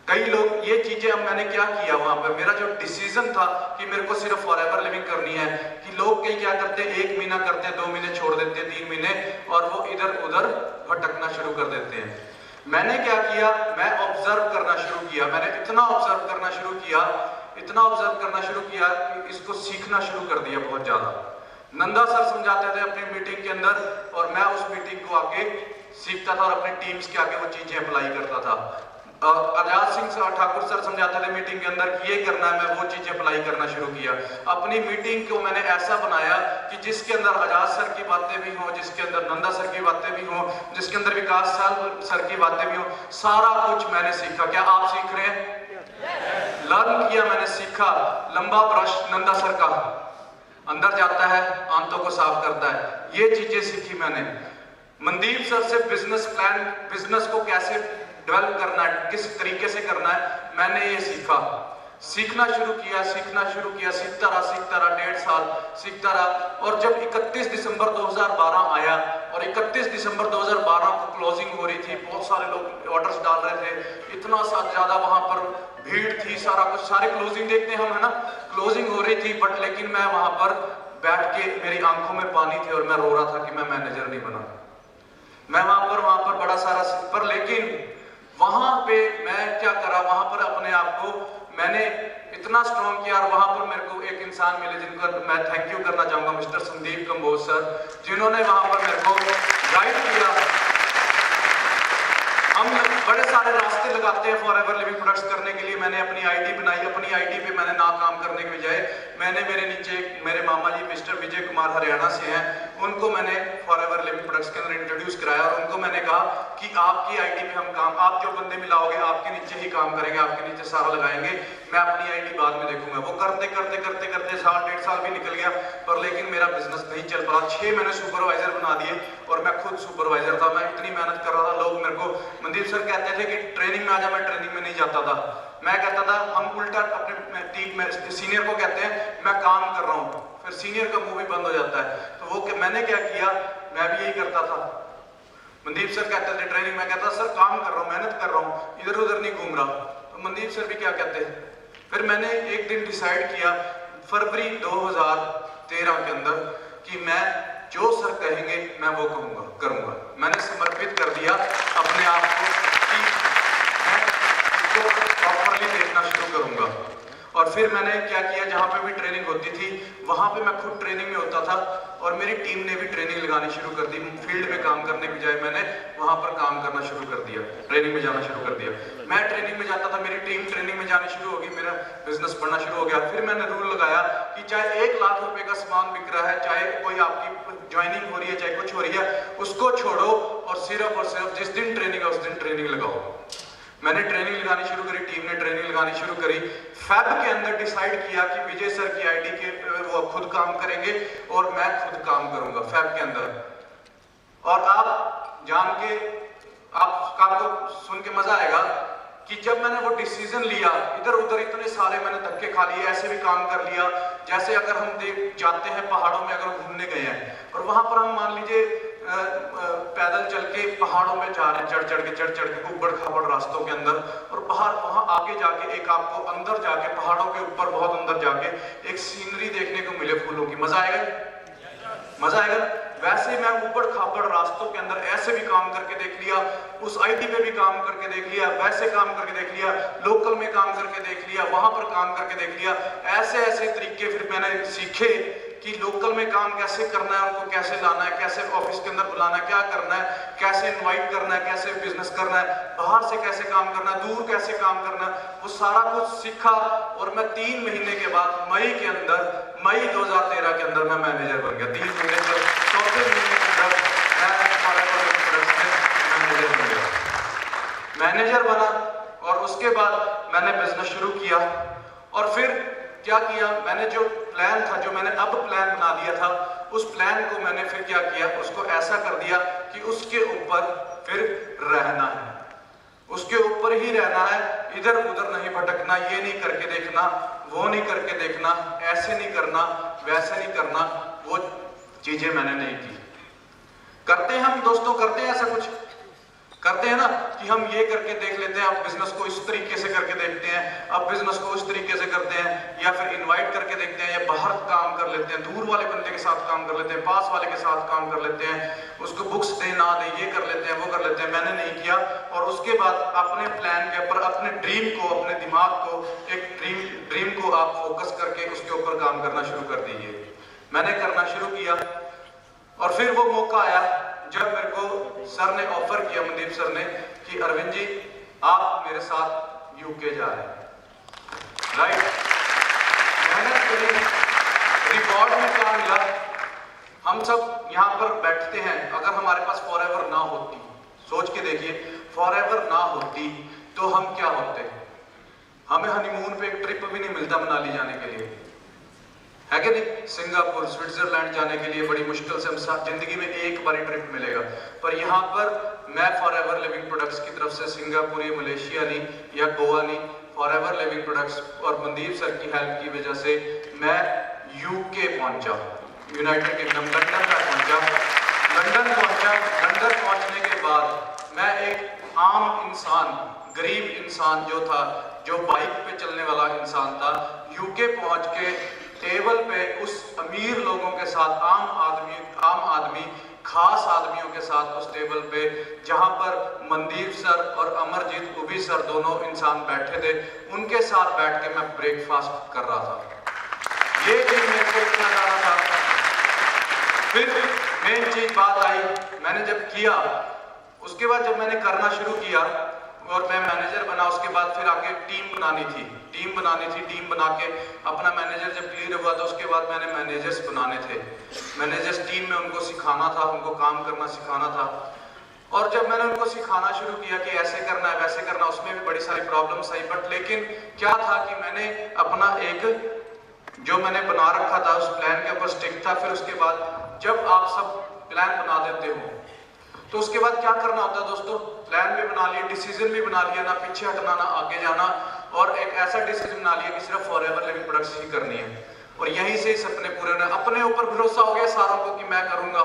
कई लोग ये चीजें, अब मैंने क्या किया वहां पर, मेरा जो डिसीजन था कि मेरे को सिर्फ फॉरएवर लिविंग करनी है, कि लोग कई क्या करते हैं, 1 महीना करते हैं, 2 महीने छोड़ देते हैं, 3 महीने, और वो इधर उधर भटकना शुरू कर देते हैं। मैंने क्या किया, मैं ऑब्जर्व करना शुरू किया। मैंने इतना ऑब्जर्व करना शुरू किया कि इसको सीखना शुरू कर दिया बहुत ज्यादा। नंदा सर समझाते थे अपनी मीटिंग के अंदर और मैं उस मीटिंग को आगे सीखता था और अपने टीम्स के आगे वो चीजें अप्लाई करता था। आजाद सिंह ठाकुर सर समझाते थे मीटिंग के अंदर कि ये करना है, मैं वो चीजें अप्लाई करना शुरू किया। अपनी मीटिंग को मैंने ऐसा बनाया कि जिसके अंदर आजाद सर की बातें भी हो, जिसके अंदर नंदा सर की बातें भी हो, जिसके अंदर विकास सर की बातें भी हो, सारा कुछ मैंने सीखा। क्या आप सीख रहे हैं? लर्न किया, मैंने सीखा। लंबा ब्रश नंदा सर का अंदर जाता है, आंतों को साफ करता है, ये चीजें सीखी मैंने। मनदीप सर से बिजनेस प्लान, बिजनेस को कैसे डेवलप करना है, किस तरीके से करना है, मैंने ये सीखा। सीखना शुरू किया, सीखता रहा 1.5 साल सीखता रहा। और जब 31 दिसंबर 2012 आया और 31 दिसंबर 2012 को क्लोजिंग हो रही थी, बहुत सारे लोग ऑर्डर्स डाल रहे थे, इतना ज्यादा वहां पर भीड़ थी, सारा कुछ, सारे क्लोजिंग देखते हैं हम, है ना, क्लोजिंग हो रही थी, बट लेकिन मैं वहां पर बैठ के, मेरी आंखों में पानी थे और मैं रो रहा था कि मैं मैनेजर नहीं बना। मैं वहां पर बड़ा सारा, पर लेकिन वहां पे मैं क्या करा, वहां पर अपने आप को मैंने इतना स्ट्रॉन्ग किया। और वहां पर मेरे को एक इंसान मिले जिनको मैं थैंक यू करना चाहूंगा, मिस्टर संदीप कंबोज सर, जिन्होंने वहां पर मेरे को गाइड किया। हम बड़े सारे रास्ते लगाते हैं फॉरएवर लिविंग प्रोडक्ट्स करने के लिए। मैंने अपनी आईडी बनाई, अपनी आईडी पे मैंने ना काम करने के बजाय मैंने, मेरे नीचे मेरे मामा जी मिस्टर विजय कुमार हरियाणा से हैं, उनको मैंने फॉरएवर लिविंग प्रोडक्ट्स के अंदर इंट्रोड्यूस कराया और उनको मैंने कहा कि आपकी आईडी पे हम काम, आप जो बंदे मिलाओगे आपके नीचे ही काम करेंगे, आपके नीचे सारा लगाएंगे, मैं अपनी आईडी बाद में देखूंगा। वो करते करते 1.5 साल भी निकल गया, पर लेकिन मेरा बिजनेस नहीं चल पा। 6 महीने सुपरवाइजर बना दिए और मैं खुद सुपरवाइजर था। मैं इतनी मेहनत कर रहा था, लोग मेरे को, मनदीप सर कहते थे कि ट्रेनिंग में आ जा, मैं ट्रेनिंग में नहीं जाता था। मैं कहता था, हम उल्टा अपने टीम में सीनियर को कहते हैं मैं काम कर रहा हूं, फिर सीनियर का मुंह भी बंद हो जाता है। तो वो मैंने क्या किया, मैं भी यही करता था। मनदीप सर कहते थे ट्रेनिंग में, कहता सर काम कर रहा हूं, मेहनत कर रहा हूं, इधर उधर नहीं घूम रहा। तो मनदीप सर भी क्या कहते हैं। फिर मैंने एक दिन डिसाइड किया फरवरी 2013 के अंदर कि मैं जो सर कहेंगे मैं वो करूंगा। मैंने समर्पित कर दिया अपने आप को कि मैं इसको प्रॉपरली देखना शुरू करूंगा। और फिर मैंने क्या किया, जहां पे भी ट्रेनिंग होती थी वहां पे मैं खुद ट्रेनिंग में होता था और मेरी टीम ने भी ट्रेनिंग लगानी शुरू कर दी। फील्ड में काम करने के बजाय मैंने वहां पर काम करना शुरू कर दिया, ट्रेनिंग में जाना शुरू कर दिया। मैं ट्रेनिंग में जाता था, मेरी टीम ट्रेनिंग में जानी शुरू होगी, मेरा बिजनेस बढ़ना शुरू हो गया। फिर मैंने रूल लगाया कि चाहे 1 लाख रुपए का सामान बिक रहा है, चाहे कोई आपकी ज्वाइनिंग हो रही है, चाहे कुछ हो रही है, उसको छोड़ो और सिर्फ जिस दिन ट्रेनिंग है उस दिन ट्रेनिंग लगाओ। मैंने ट्रेनिंग लगानी शुरू करी, टीम ने ट्रेनिंग लगानी शुरू करी। फेब के अंदर डिसाइड किया कि विजय सर की आईडी के वो खुद काम करेंगे और मैं खुद काम करूंगा फेब के अंदर। और आप जान के, आपको सुन के मजा आएगा कि जब मैंने वो डिसीजन लिया, इधर उधर इतने सारे मैंने धक्के खा लिए, ऐसे भी काम कर लिया जैसे अगर हम जाते हैं पहाड़ों में, अगर घूमने गए हैं और वहां पर हम मान लीजिए पैदल चल के पहाड़ों में जा रहे हैं, चढ़ चढ़ के उबड़ खाबड़ रास्तों के अंदर, और बाहर वहां आगे जाके एक आपको अंदर जाके पहाड़ों के ऊपर बहुत अंदर जाके एक सीनरी देखने को मिले फूलों की, मजा आएगा, मजा आएगा। वैसे मैं ऊबड़ खाबड़ रास्तों के अंदर ऐसे भी काम करके देख लिया, उस आईटी पे भी काम करके देख लिया, वैसे काम करके देख लिया, लोकल में काम करके देख लिया, वहां पर काम करके देख लिया। ऐसे ऐसे तरीके फिर मैंने सीखे कि लोकल में काम कैसे करना है, उनको कैसे लाना है, कैसे ऑफिस के अंदर बुलाना है, क्या करना है, कैसे इनवाइट करना है, कैसे बिजनेस करना है, बाहर से कैसे काम करना है, दूर कैसे काम करना है, वो सारा कुछ सीखा। और मैं 3 महीने के बाद मई 2013 के अंदर मैं मैनेजर बन गया। 3 महीने के चौथे महीने के अंदर मैनेजर बना और उसके बाद मैंने बिजनेस शुरू किया। और फिर क्या किया, मैंने जो प्लान था, जो मैंने अब प्लान बना लिया था, उस प्लान को मैंने फिर क्या किया, उसको ऐसा कर दिया कि उसके ऊपर फिर रहना है, उसके ऊपर ही रहना है, इधर उधर नहीं भटकना, ये नहीं करके देखना, वो नहीं करके देखना, ऐसे नहीं करना, वैसे नहीं करना, वो चीजें मैंने नहीं की। करते हैं हम दोस्तों, करते हैं ऐसा कुछ, करते हैं ना कि हम ये करके देख लेते हैं, अब बिजनेस को इस तरीके से करके देखते हैं, अब बिजनेस को इस तरीके से करते हैं, या फिर इनवाइट करके देखते हैं, या बाहर काम कर लेते हैं, दूर वाले बंदे के साथ काम कर लेते हैं, पास वाले के साथ काम कर लेते हैं, उसको बुक्स दे ना दे, ये कर लेते हैं, वो कर लेते हैं। मैंने नहीं किया। और उसके बाद अपने प्लान के ऊपर, अपने ड्रीम को, अपने दिमाग को, एक ड्रीम को आप फोकस करके उसके ऊपर काम करना शुरू कर दीजिए। मैंने करना शुरू किया और फिर वो मौका आया जब मेरे को सर ने ऑफर किया, मनदीप सर ने, कि अरविंद जी आप मेरे साथ यूके जा रहे हैं, राइट। मेहनत करी, रिकॉर्ड में क्या मिला, हम सब यहाँ पर बैठते हैं, अगर हमारे पास फॉरएवर ना होती, सोच के देखिए, फॉरएवर ना होती तो हम क्या होते। हमें हनीमून पे एक ट्रिप भी नहीं मिलता मनाली जाने के लिए, है कि नहीं। सिंगापुर, स्विट्जरलैंड जाने के लिए बड़ी मुश्किल से हम जिंदगी में एक बार ट्रिप मिलेगा। पर यहाँ पर मैं फॉरएवर लिविंग प्रोडक्ट्स की तरफ से सिंगापुर या मलेशिया नहीं या गोवा नहीं, फॉरएवर लिविंग प्रोडक्ट्स और मनदीप सर की हेल्प की वजह से मैं यूके पहुंचा, यूनाइटेड किंगडम, लंदन तक पहुंचा। लंदन पहुंचा, लंदन पहुंचने के बाद मैं एक आम इंसान, गरीब इंसान जो था, जो बाइक पे चलने वाला इंसान था, यूके पहुंच के टेबल पे उस अमीर लोगों के साथ, आम आदमी खास आदमियों के साथ उस टेबल पे, जहां पर मनदीप सर और अमरजीत उबी सर दोनों इंसान बैठे थे, उनके साथ बैठ के मैं ब्रेकफास्ट कर रहा था। ये चीज मेरे को इतना ज्यादा था। फिर मेन चीज बात आई, मैंने जब किया, उसके बाद जब मैंने करना शुरू किया और मैं मैनेजर बना, उसके बाद फिर आगे टीम बनानी थी, टीम बना के अपना मैनेजर जब क्लियर हुआ तो उसके बाद मैंने मैनेजर्स बनाने थे, मैनेजर्स टीम में उनको सिखाना था, उनको काम करना सिखाना था। और जब मैंने उनको सिखाना शुरू किया कि ऐसे करना है, वैसे करना, उसमें भी बड़ी सारी प्रॉब्लम्स आई। बट लेकिन क्या था कि मैंने अपना एक जो मैंने बना रखा था उस प्लान के ऊपर स्टिक था। फिर उसके बाद जब आप सब प्लान बना देते हो तो उसके बाद क्या करना होता है दोस्तों, प्लान भी बना लिया, डिसीजन भी बना लिया, ना पीछे हटना ना आगे जाना, और एक ऐसा डिसीजन बना लिया कि सिर्फ फॉरएवर लिविंग प्रोडक्ट्स ही करनी है। और यहीं से ही सपने पूरे होने, अपने ऊपर भरोसा हो गया सारों को कि मैं करूंगा।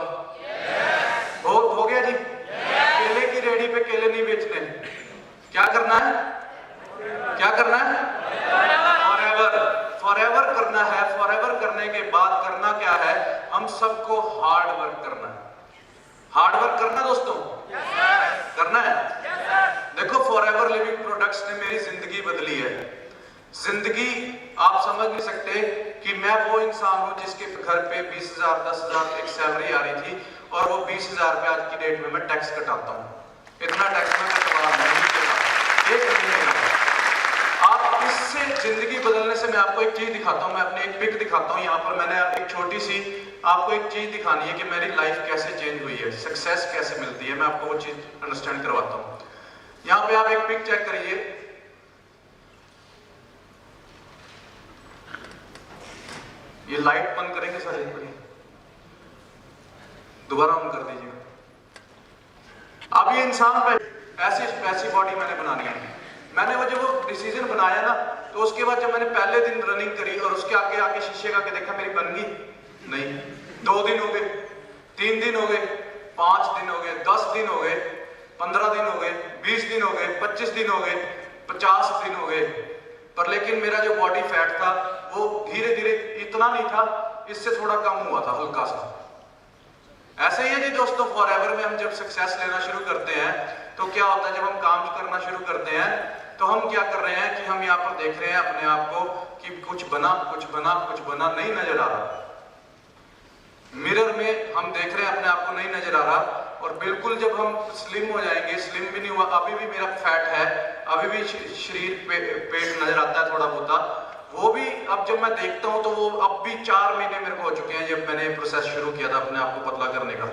हो गया जी। केले की रेडी पे केले नहीं बेचने, क्या करना है, क्या करना है, फॉरएवर करना है। फॉरएवर करने के बाद करना क्या है, हम सबको हार्ड वर्क करना है। हार्ड वर्क करना दोस्तों, करना है। देखो फॉरएवर लिविंग प्रोडक्ट्स ने मेरी जिंदगी बदली है। जिंदगी आप समझ नहीं सकते कि मैं वो इंसान हूं जिसके घर पे 20,000 10,000 एक सैलरी आ रही थी, और वो 20,000 रुपए आज की डेट में मैं टैक्स कटाता हूं। इतना टैक्स मैं कटवा नहीं करता, एक महीने का। आप इससे जिंदगी बदलने से मैं आपको एक चीज दिखाता हूं, मैं अपनी एक पिक दिखाता हूं। यहाँ पर मैंने एक छोटी सी आपको एक चीज दिखानी है कि मेरी लाइफ कैसे चेंज हुई है, सक्सेस कैसे मिलती है, मैं आपको वो चीज अंडरस्टैंड करवाता हूँ। यहाँ पे आप एक पिक चेक करिए, ये लाइट बंद करेंगे सर, एक बार दोबारा ऑन कर दीजिए। अब ये इंसान पे ऐसी बॉडी मैंने बनानी है, मैंने वो जब वो डिसीजन बनाया ना, तो उसके बाद जब मैंने पहले दिन रनिंग करी और उसके आगे आके शीशे का के देखा, मेरी बन गई नहीं। 2 दिन हो गए, 3 दिन हो गए, 5 दिन हो गए, 10 दिन हो गए, 15 दिन हो गए, 20 दिन हो गए, 25 दिन हो गए, 50 दिन हो गए, पर लेकिन मेरा जो बॉडी फैट था वो धीरे धीरे, इतना नहीं था, इससे थोड़ा कम हुआ था, हल्का सा। ऐसे ही है जी दोस्तों, फॉरएवर में हम जब सक्सेस लेना शुरू करते हैं तो क्या होता है, जब हम काम करना शुरू करते हैं तो हम क्या कर रहे हैं कि हम यहाँ पर देख रहे हैं अपने आप को कि कुछ बना, कुछ बना, कुछ बना नहीं नजर आ रहा। मिरर में हम देख रहे हैं अपने आप को, नहीं नजर आ रहा। और बिल्कुल जब हम स्लिम हो जाएंगे, स्लिम भी नहीं हुआ, अभी भी मेरा फैट है, अभी भी शरीर पेट नजर आता है थोड़ा बहुत, वो भी अब जब मैं देखता हूं तो वो अब भी 4 महीने मेरे को हो चुके हैं जब मैंने प्रोसेस शुरू किया था अपने आप को पतला करने का।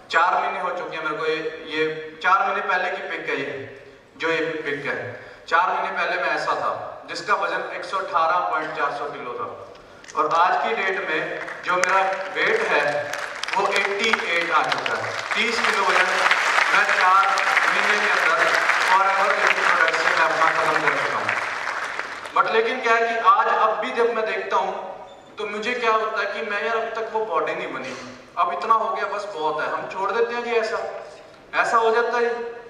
4 महीने हो चुके हैं मेरे को, ये 4 महीने पहले की पिक है, ये जो ये पिक है 4 महीने पहले मैं ऐसा था जिसका वजन 118.400 किलो था, और आज की डेट में जो मेरा वेट है वो 88 आ चुका है। 30 किलो वजन मैं 4 महीने के अंदर फॉरएवर बेबी प्रोडक्ट से मैं अपना खत्म कर चुका हूँ। बट लेकिन क्या है कि आज अब भी जब मैं देखता हूँ तो मुझे क्या होता है कि मैं यार अब तक वो बॉडी नहीं बनी, अब इतना हो गया, बस बहुत है, हम छोड़ देते हैं कि ऐसा हो जाता है।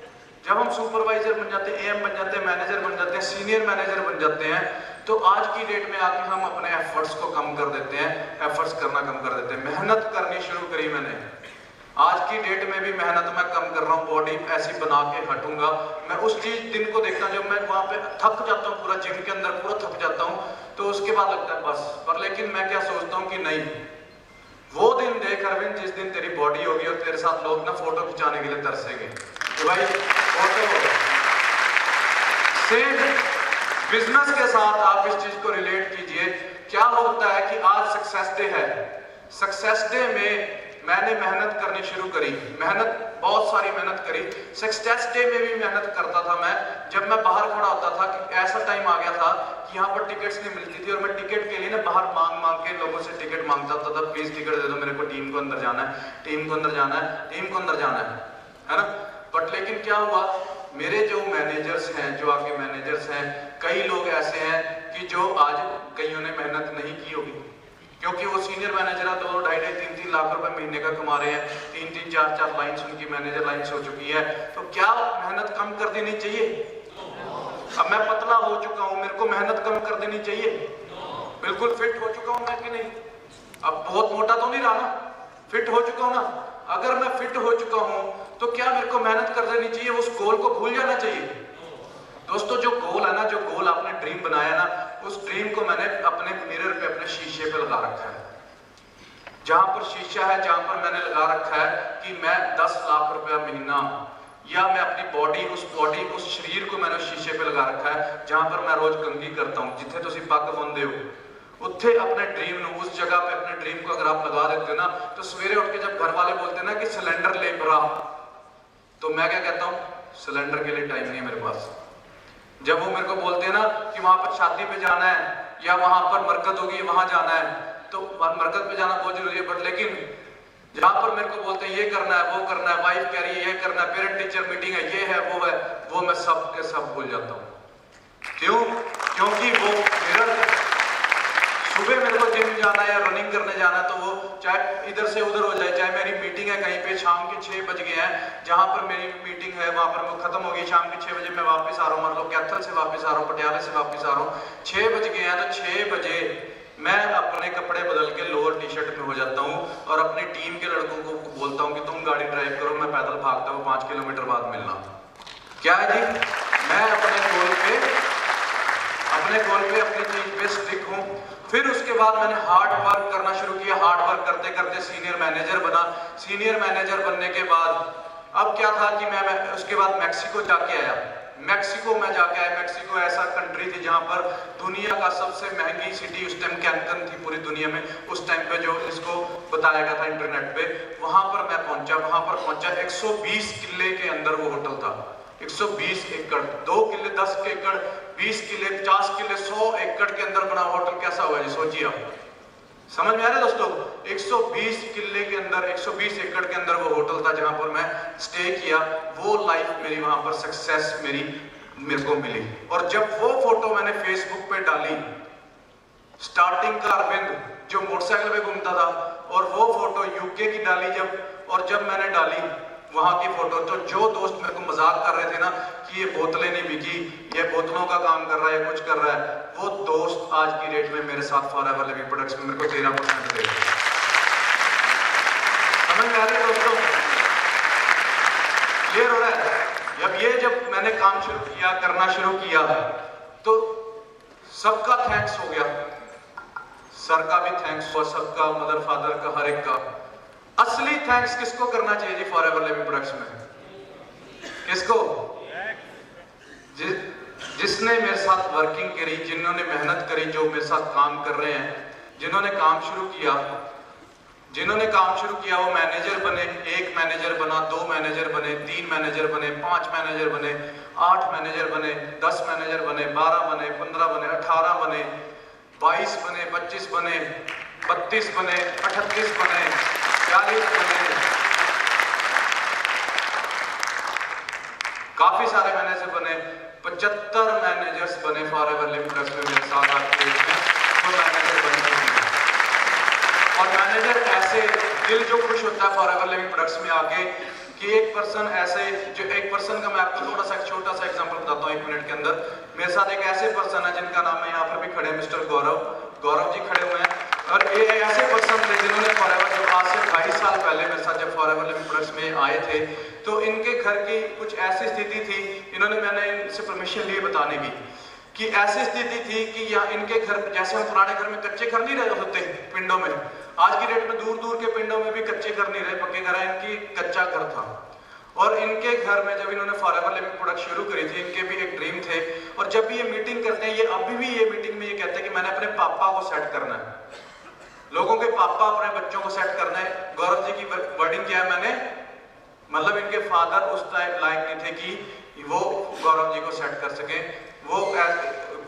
जब हम सुपरवाइजर बन जाते हैं, एएम बन जाते हैं, मैनेजर बन जाते हैं, सीनियर मैनेजर बन जाते हैं, तो आज की डेट में आके हम अपने एफर्ट्स को कम कर देते हैं, एफर्ट्स करना कम कर देते हैं। मेहनत करनी शुरू करी मैंने, आज की डेट में भी मेहनत मैं कम कर रहा हूँ, बॉडी ऐसी बना के हटूंगा। मैं उस चीज दिन को देखता हूँ जब मैं वहां पे थक जाता हूँ, पूरा जिम के अंदर पूरा थक जाता हूँ, तो उसके बाद लगता है बस। पर लेकिन मैं क्या सोचता हूँ कि नहीं, वो दिन देख अरविंद जिस दिन तेरी बॉडी होगी और तेरे साथ लोग ना फोटो खिंचाने के लिए तरसेंगे कि भाई फोटो। सेम बिजनेस के साथ आप इस चीज को रिलेट कीजिए। क्या होता है कि आज सक्सेस डे है, सक्सेस डे में मैंने मेहनत करनी शुरू करी, मेहनत बहुत सारी मेहनत करी। सक्सेस डे में भी मेहनत करता था मैं, जब मैं बाहर खड़ा होता था कि ऐसा टाइम आ गया था कि यहाँ पर टिकट्स नहीं मिलती थी और मैं टिकट के लिए ना बाहर मांग के लोगों से टिकट मांगता होता था, प्लीज टिकट दे दो मेरे को, टीम को अंदर जाना है, टीम को अंदर जाना है, टीम को अंदर जाना है ना। बट लेकिन क्या हुआ, मेरे जो मैनेजर्स हैं, जो आगे मैनेजर्स हैं, कई लोग ऐसे हैं कि जो आज कईयों ने मेहनत नहीं की होगी, क्योंकि वो सीनियर मैनेजर है, 2, 2.5, 3 लाख रुपए महीने का कमा रहे हैं, 3, 4 लाइन्स उनकी मैनेजर लाइन्स हो चुकी है। तो क्या मेहनत कम कर देनी चाहिए? अब मैं पतला हो चुका हूं, मेरे को मेहनत कम कर देनी चाहिए? बिल्कुल फिट हो चुका हूं मैं कि नहीं? अब बहुत मोटा तो नहीं रहा ना, फिट हो चुका हूं ना। अगर मैं फिट हो चुका हूं तो क्या मेरे को मेहनत कर देनी चाहिए? उस गोल को भूल जाना चाहिए? दोस्तों जो गोल है ना, जो गोल आपने ड्रीम बनाया ना, उस ड्रीम को मैंने अपने मिरर पे, अपने शीशे पे लगा रखा है। जहां पर शीशा है, जहां पर मैंने लगा रखा है कि मैं 10 लाख रुपया महीना, या मैं अपनी बॉडी, उस शरीर को मैंने उस शीशे पे लगा रखा है जहां पर मैं रोज कंघी करता हूं। जिथे तुसी पग बुनदे हो उत्थे अपने ड्रीम ਨੂੰ, उस जगह पे अपने ड्रीम को अगर आप लगा देते हो ना, तो सवेरे उठ के जब घर वाले बोलते हैं ना कि सिलेंडर ले भरा, तो मैं क्या कहता हूँ, सिलेंडर के लिए टाइम नहीं है मेरे पास। जब वो मेरे को बोलते हैं ना कि वहां पर शादी पे जाना है या वहां पर मरकत होगी वहां जाना है, तो मरकत पे जाना बहुत जरूरी है, बट लेकिन जहां पर मेरे को बोलते हैं ये करना है, वो करना है, वाइफ कह रही है ये करना है, पेरेंट टीचर मीटिंग है, ये है, वो मैं सब के सब भूल जाता हूँ। क्यों? क्योंकि वो मेरा सुबह मेरे को जिम जाना है या रनिंग करने जाना है, तो वो चाहे इधर से उधर हो जाए, चाहे मेरी मीटिंग है कहीं पे, शाम के 6 बज गए हैं, जहां पर मेरी मीटिंग है वहां पर वो खत्म हो गई, शाम के 6 बजे मैं वापस आ रहा हूँ, मतलब कैथल से वापस आ रहा हूँ, पटियाला से वापस आ रहा हूँ, 6 बज गए हैं, तो 6 बजे मैं अपने कपड़े बदल के लोअर टी शर्ट में हो जाता हूँ और अपनी टीम के लड़कों को बोलता हूँ कि तुम गाड़ी ड्राइव करो, मैं पैदल भागता हूँ, 5 किलोमीटर बाद मिलना। क्या है जी, मैं अपने गोल पे अपनी चीज पे स्टिक हूँ। फिर उसके बाद मैंने हार्ड वर्क करना शुरू किया, हार्ड वर्क करते करते सीनियर मैनेजर बना। सीनियर मैनेजर बनने के बाद अब क्या था कि मैं उसके बाद मैक्सिको जाके आया। मैक्सिको में जाके आया, मैक्सिको ऐसा कंट्री थी जहां पर दुनिया का सबसे महंगी सिटी उस टाइम कैंकन थी पूरी दुनिया में, उस टाइम पे जो इसको बताया गया था इंटरनेट पे। वहां पर मैं पहुंचा, 120 किले के अंदर वो होटल था, 120 एकड़, 2 किले 10 एकड़, 20 किले 50 किले 100 एकड़ के अंदर बना होटल कैसा हुआ जी, सोचिए आप। समझ में आ रहा है दोस्तों? 120 किले के अंदर, 120 एकड़ के अंदर वो होटल था जहां पर मैं स्टे किया। वो लाइफ मेरी, वहां पर सक्सेस मेरी मेरे को मिली। और जब वो फोटो मैंने फेसबुक पे डाली, स्टार्टिंग का अरविंद जो मोटरसाइकिल पे घूमता था, और वो फोटो यूके की डाली और जब मैंने डाली वहां की फोटो, तो जो दोस्त मेरे को मजाक कर रहे थे ना कि ये बोतलें नहीं बिकी, ये बोतलों का काम कर रहा है, कुछ कर रहा है, वो दोस्त आज की डेट में मेरे साथ फॉरएवर लिविंग प्रोडक्ट्स में मेरे को 13% दे। समझ में आ रही है दोस्तों? क्लियर हो रहा है? जब मैंने काम शुरू किया, करना शुरू किया, तो सबका थैंक्स हो गया, सर का भी थैंक्स हुआ, सबका, मदर फादर का, हर एक का। असली थैंक्स किसको करना चाहिए जी फॉरएवर लिविंग प्रोडक्ट्स में? किसको? जिसने मेरे साथ वर्किंग करी, जिन्होंने मेहनत करी, जो मेरे साथ काम कर रहे हैं, जिन्होंने काम शुरू किया, वो मैनेजर बने, 1 मैनेजर बना, 2 मैनेजर बने, 3 मैनेजर बने, 5 मैनेजर बने, 8 मैनेजर बने, 10 मैनेजर बने, 12 बने, 15 बने, 18 बने, 22 बने, 25 बने, 32 बने, 38 बने, 40 बने, काफी सारे मैनेजर बने, 75 मैनेजर्स बने फॉरएवर लिविंग प्रोडक्ट्स में मेरे साथ आपके तो मैनेजर बने। और मैनेजर ऐसे, दिल जो खुश होता है फॉरएवर लिविंग प्रोडक्ट्स में आके कि एक पर्सन ऐसे, जो एक पर्सन का मैं आपको थोड़ा सा छोटा सा एग्जांपल बताता हूँ 1 मिनट के अंदर। मेरे साथ एक ऐसे पर्सन है जिनका नाम है, यहाँ पर भी खड़े हैं, मिस्टर गौरव जी खड़े हुए हैं। और ये ऐसे पर्सन थे जिन्होंने फॉरएवर, जब आज से 22 साल पहले मेरे साथ जब फॉरएवर लिविंग प्रोडक्ट्स में आए थे, तो इनके घर की कुछ ऐसी स्थिति थी, मैंने इनसे परमिशन लिए बताने की, कि ऐसी स्थिति थी कि यहाँ इनके घर, जैसे हम पुराने घर में कच्चे घर नहीं रहे होते पिंडों में, आज की डेट में दूर दूर के पिंडों में भी कच्चे घर नहीं रहे, पक्के घर है, इनकी कच्चा घर था। और इनके घर में जब इन्होंने फॉरएवर लिविंग प्रोडक्ट शुरू करी थी, इनके भी एक ड्रीम थे। और जब भी ये मीटिंग करते हैं, ये अभी भी ये मीटिंग में ये कहते हैं कि मैंने अपने पापा को सेट करना है, लोगों के पापा अपने बच्चों को सेट करना है। गौरव जी की वर्डिंग क्या है, मैंने, मतलब इनके फादर उस टाइम लायक नहीं थे कि वो गौरव जी को सेट कर सके। वो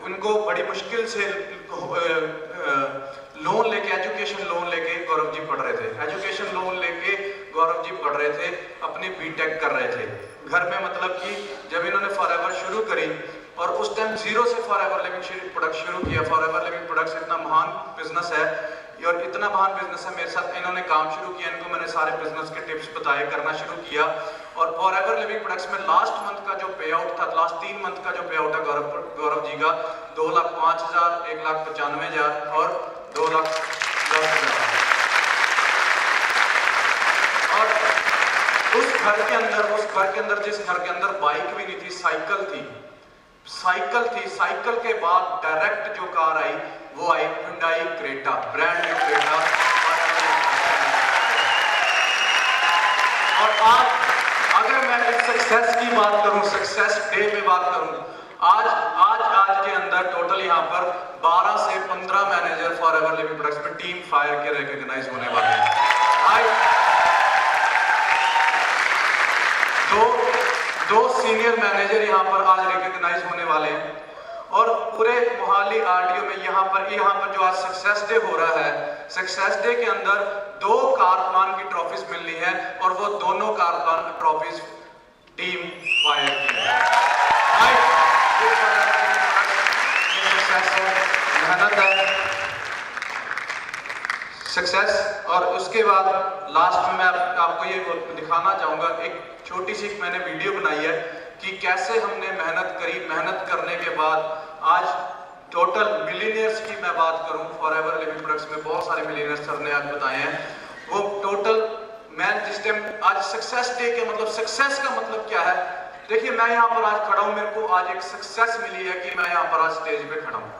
उनको बड़ी मुश्किल से लोन लेके, एजुकेशन लोन लेके गौरव जी पढ़ रहे थे, एजुकेशन लोन लेके गौरव जी पढ़ रहे थे, अपनी बीटेक कर रहे थे घर में। मतलब कि जब इन्होंने फॉरएवर शुरू करी, और उस टाइम जीरो से फॉरएवर लिविंग प्रोडक्ट शुरू किया। फॉरएवर लिविंग प्रोडक्ट्स इतना महान बिजनेस है, और इतना महान बिजनेस है, मेरे साथ इन्होंने काम शुरू किया, इनको मैंने सारे बिजनेस के टिप्स बताए, करना शुरू किया। और फॉरएवर लिविंग प्रोडक्ट्स में लास्ट मंथ का जो पे आउट था, लास्ट 3 मंथ का जो पे आउट है गौरव जी का, 2,05,000, 1,95,000 और 2,10,000। और उस घर के अंदर जिस घर के अंदर बाइक भी नहीं थी, साइकिल थी। साइकिल के बाद डायरेक्ट जो कार आई, वो आई Hyundai Creta, brand new Creta. और आज अगर मैं इस सक्सेस की बात करूं, सक्सेस डे पे बात करूं, आज के अंदर टोटल यहाँ पर 12 से 15 मैनेजर फॉरएवर लिविंग प्रोडक्ट्स में टीम फायर के रिकॉग्नाइज होने वाले हैं। दो सीनियर मैनेजर यहाँ पर आज रिकॉग्नाइज होने वाले हैं। और पूरे मोहाली आरडीओ में यहाँ पर जो आज सक्सेस डे हो रहा है, सक्सेस डे के अंदर 2 कारप्लान की ट्रॉफीज मिलनी है, और वो दोनों कारप्लान ट्रॉफीज टीम फायर की है। मेहनत है, सक्सेस। और उसके बाद लास्ट में मैं आपको ये दिखाना चाहूंगा, एक छोटी सी मैंने वीडियो बनाई है कि कैसे हमने मेहनत करी। मेहनत करने के बाद आज टोटल मिलियनियर्स की मैं बात करूं, फॉरएवर लिविंग प्रोडक्ट्स में बहुत सारे मिलियनियर्स सर ने आज बताए हैं। वो टोटल, मैं जिस टाइम आज सक्सेस डे के मतलब, सक्सेस का मतलब क्या है, देखिए मैं यहाँ पर आज खड़ा हूं, मेरे को आज एक सक्सेस मिली है कि मैं यहाँ पर आज स्टेज पे खड़ा हूं।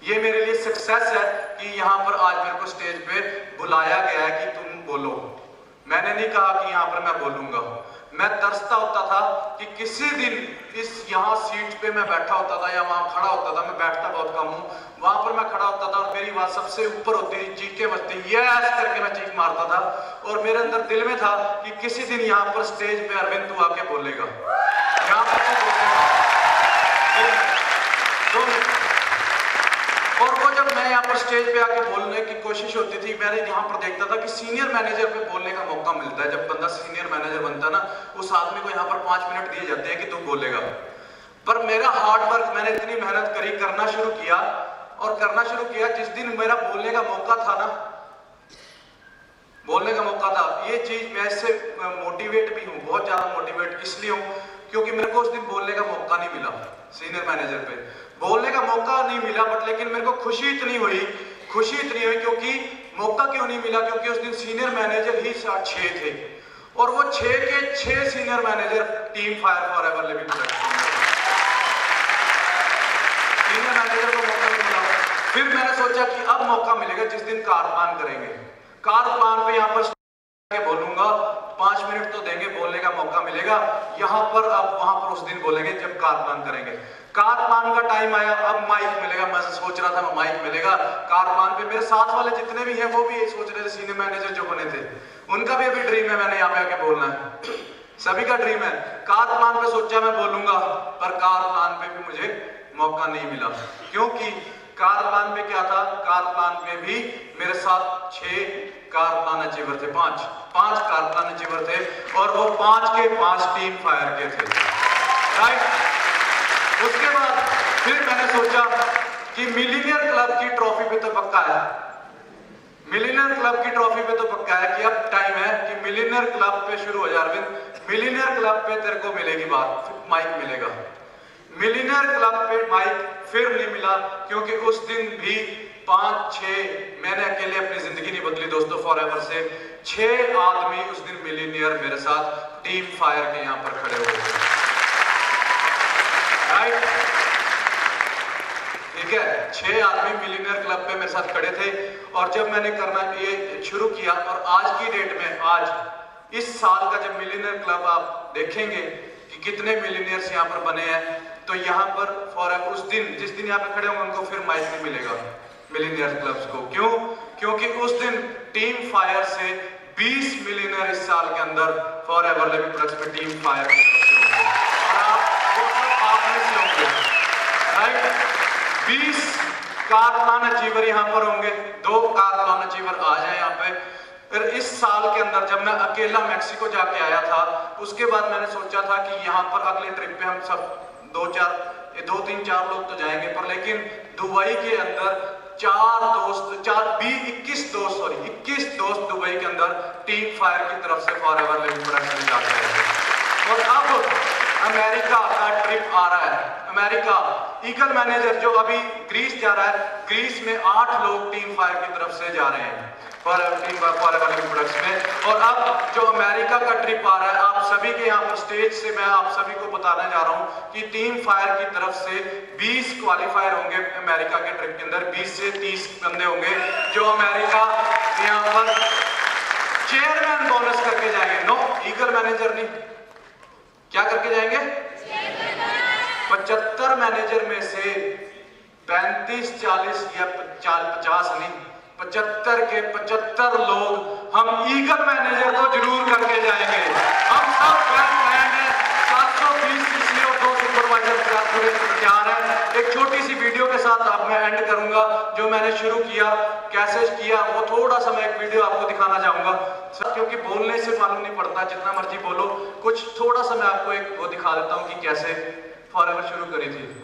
ये मेरे लिए सक्सेस है कि यहाँ पर आज मेरे को स्टेज पे बुलाया गया है कि तुम बोलो। मैंने नहीं कहा कि यहाँ पर मैं बोलूंगा, मैं तरसता होता था कि किसी दिन इस यहाँ सीट पे मैं बैठा होता था या वहां खड़ा होता था, मैं बैठता बहुत कम हूँ, वहां पर मैं खड़ा होता था और मेरी आवाज सबसे ऊपर होती थी, चीखें बजती, यस करके मैं चीख मारता था। और मेरे अंदर दिल में था कि किसी दिन यहाँ पर स्टेज पे अरविंद तू आके बोलेगा, यहाँ पर तू बोलेगा। और वो जब मैं यहाँ पर स्टेज पे आके बोलने की कोशिश होती थी, मैंने यहाँ पर देखता था कि सीनियर मैनेजर पे बोलने का मौका मिलता है। जब बंदा सीनियर मैनेजर बनता है ना, उस आदमी को यहाँ पर 5 मिनट दिए जाते हैं कि तू बोलेगा। पर मेरा हार्ड वर्क, मैंने इतनी मेहनत करी, करना शुरू किया और करना शुरू किया। जिस दिन मेरा बोलने का मौका था ना, बोलने का मौका था, ये चीज मैं इससे मोटिवेट भी हूँ, बहुत ज्यादा मोटिवेट इसलिए हूँ क्योंकि मेरे को उस दिन बोलने का मौका नहीं मिला। सीनियर मैनेजर पे बोलने का मौका नहीं मिला, बट लेकिन मेरे को खुशी इतनी हुई, खुशी इतनी हुई क्योंकि मौका क्यों नहीं मिला, क्योंकि उस दिन सीनियर मैनेजर ही 6 थे और वो 6 के 6 senior manager team fire forever living production, senior manager को मौका नहीं मिला। फिर मैंने सोचा कि अब मौका मिलेगा जिस दिन कार प्लान करेंगे, कार प्लान पे यहाँ पर बोलूंगा, 5 मिनट तो देंगे, बोलने का मौका मिलेगा यहाँ पर। अब वहां पर उस दिन बोलेंगे जब कार प्लान करेंगे। कार प्लान का टाइम आया, अब माइक मिलेगा। मैं सोच रहा था माइक मिलेगा कार प्लान पे। मेरे साथ वाले जितने भी हैं वो भी यही सोच रहे थे, सीनियर मैनेजर जो बने थे उनका भी अभी ड्रीम है मैंने यहाँ पे आके बोलना है, सभी का ड्रीम है। कार प्लान पे सोचा मैं बोलूंगा, पर कार प्लान पे भी मुझे मौका नहीं मिला क्योंकि कार प्लान पे क्या था, कार प्लान पे भी मेरे साथ 6 कार प्लान अचीवर थे, 5 कार प्लान अचीवर थे और वो 5 के 5 टीम फायर के थे, राइट। उसके बाद फिर मैंने सोचा कि मिलीनियर क्लब की ट्रॉफी पे तो पक्का है, मिलीनियर क्लब की ट्रॉफी पे तो पक्का है कि अब टाइम है कि मिलीनियर क्लब पे शुरू हो जाए अरविंद, मिलीनियर क्लब पे तेरे को मिलेगी बात, माइक मिलेगा। मिलीनियर क्लब पे माइक फिर नहीं मिला क्योंकि उस दिन भी 5-6, मैंने अकेले अपनी जिंदगी नहीं बदली दोस्तों फॉरएवर से, 6 आदमी उस दिन मिलीनियर मेरे साथ टीम फायर के यहां पर खड़े हुए थे, राइट, ठीक है। 6 आदमी मिलीनियर क्लब पे मेरे साथ खड़े थे और जब मैंने करना ये शुरू किया और आज की डेट में, आज इस साल का जब मिलीनियर क्लब आप देखेंगे कि कितने मिलीनियर्स यहाँ पर बने हैं, तो यहाँ पर फॉर उस दिन जिस दिन यहाँ पे खड़े होंगे उनको फिर माइक नहीं मिलेगा मिलीनियर क्लब्स को। क्यों? क्योंकि उस दिन टीम फायर से 20 मिलीनियर इस साल के अंदर फॉरएवर लिविंग प्रोडक्ट्स में टीम फायर की तरफ से होंगे और आप वो सब आप में से होंगे, राइट। 20 कार प्लान अचीवर यहाँ पर होंगे, 2 कार प्लान अचीवर आ जाए यहाँ पे। फिर इस साल के अंदर जब मैं अकेला मैक्सिको जाके आया था, उसके बाद मैंने सोचा था कि यहाँ पर अगले ट्रिप पे हम सब 2-3-4 लोग तो जाएंगे, पर लेकिन दुबई के अंदर 21 दोस्त दुबई के अंदर टीम फायर की तरफ से फॉरएवर लिविंग प्रोडक्ट्स में जाते हैं। और अब अमेरिका का ट्रिप आ रहा है, अमेरिका ईगल मैनेजर जो अभी ग्रीस जा रहा है, ग्रीस में 8 लोग टीम फायर की तरफ से जा रहे हैं फॉरएवर लिविंग प्रोडक्ट्स में। और अब जो अमेरिका का ट्रिप आ रहा है, आप सभी के यहाँ पर स्टेज से मैं आप सभी को बताने जा रहा हूँ कि टीम फायर की तरफ से 20 क्वालिफायर होंगे अमेरिका के ट्रिप के अंदर, 20 से 30 बंदे होंगे जो अमेरिका यहाँ पर चेयरमैन बोनस करके जाएंगे। नो, ईगल मैनेजर नहीं, क्या करके जाएंगे? 75 मैनेजर में से 35-40 या 50 नहीं, 75 के 75 लोग हम ईगल मैनेजर को जरूर करके जाएंगे। हम सब फ्रेंड हैं, 720 सीसी और 2 सुपरवाइजर के साथ पूरे तैयार हैं। एक छोटी सी वीडियो के साथ अब मैं एंड करूंगा, जो मैंने शुरू किया, कैसे किया, वो थोड़ा सा मैं एक वीडियो आपको दिखाना चाहूंगा क्योंकि बोलने से मालूम नहीं पड़ता, जितना मर्जी बोलो, कुछ थोड़ा सा मैं आपको एक वो दिखा देता हूँ कि कैसे फॉरएवर शुरू करी थी।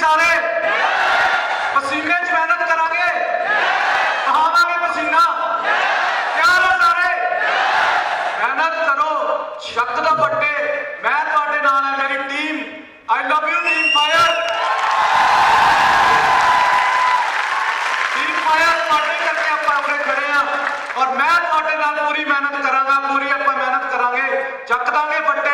ਸਾਰੇ ਪਸੀਨੇ 'ਚ ਮਿਹਨਤ ਕਰਾਂਗੇ, ਬਹਾਵਾਂਗੇ ਪਸੀਨਾ। ਤਿਆਰ ਹੋ ਸਾਰੇ? ਮਿਹਨਤ ਕਰੋ, ਸ਼ੱਕ ਨਾ ਵੱਟੇ। ਮੈਂ ਤੁਹਾਡੇ ਨਾਲ ਹਾਂ, ਮੇਰੀ team. I love you team fire. Team fire ਤੁਹਾਡੇ ਕਰਕੇ ਆਪਾਂ ਉਰੇ ਖੜੇ ਆ, ਔਰ ਮੈਂ ਤੁਹਾਡੇ ਨਾਲ ਪੂਰੀ ਮਿਹਨਤ ਕਰਾਂਗਾ, ਪੂਰੀ ਆਪਾਂ ਮਿਹਨਤ ਕਰਾਂਗੇ, ਚੱਕ ਦਾਂਗੇ ਵੱਟੇ।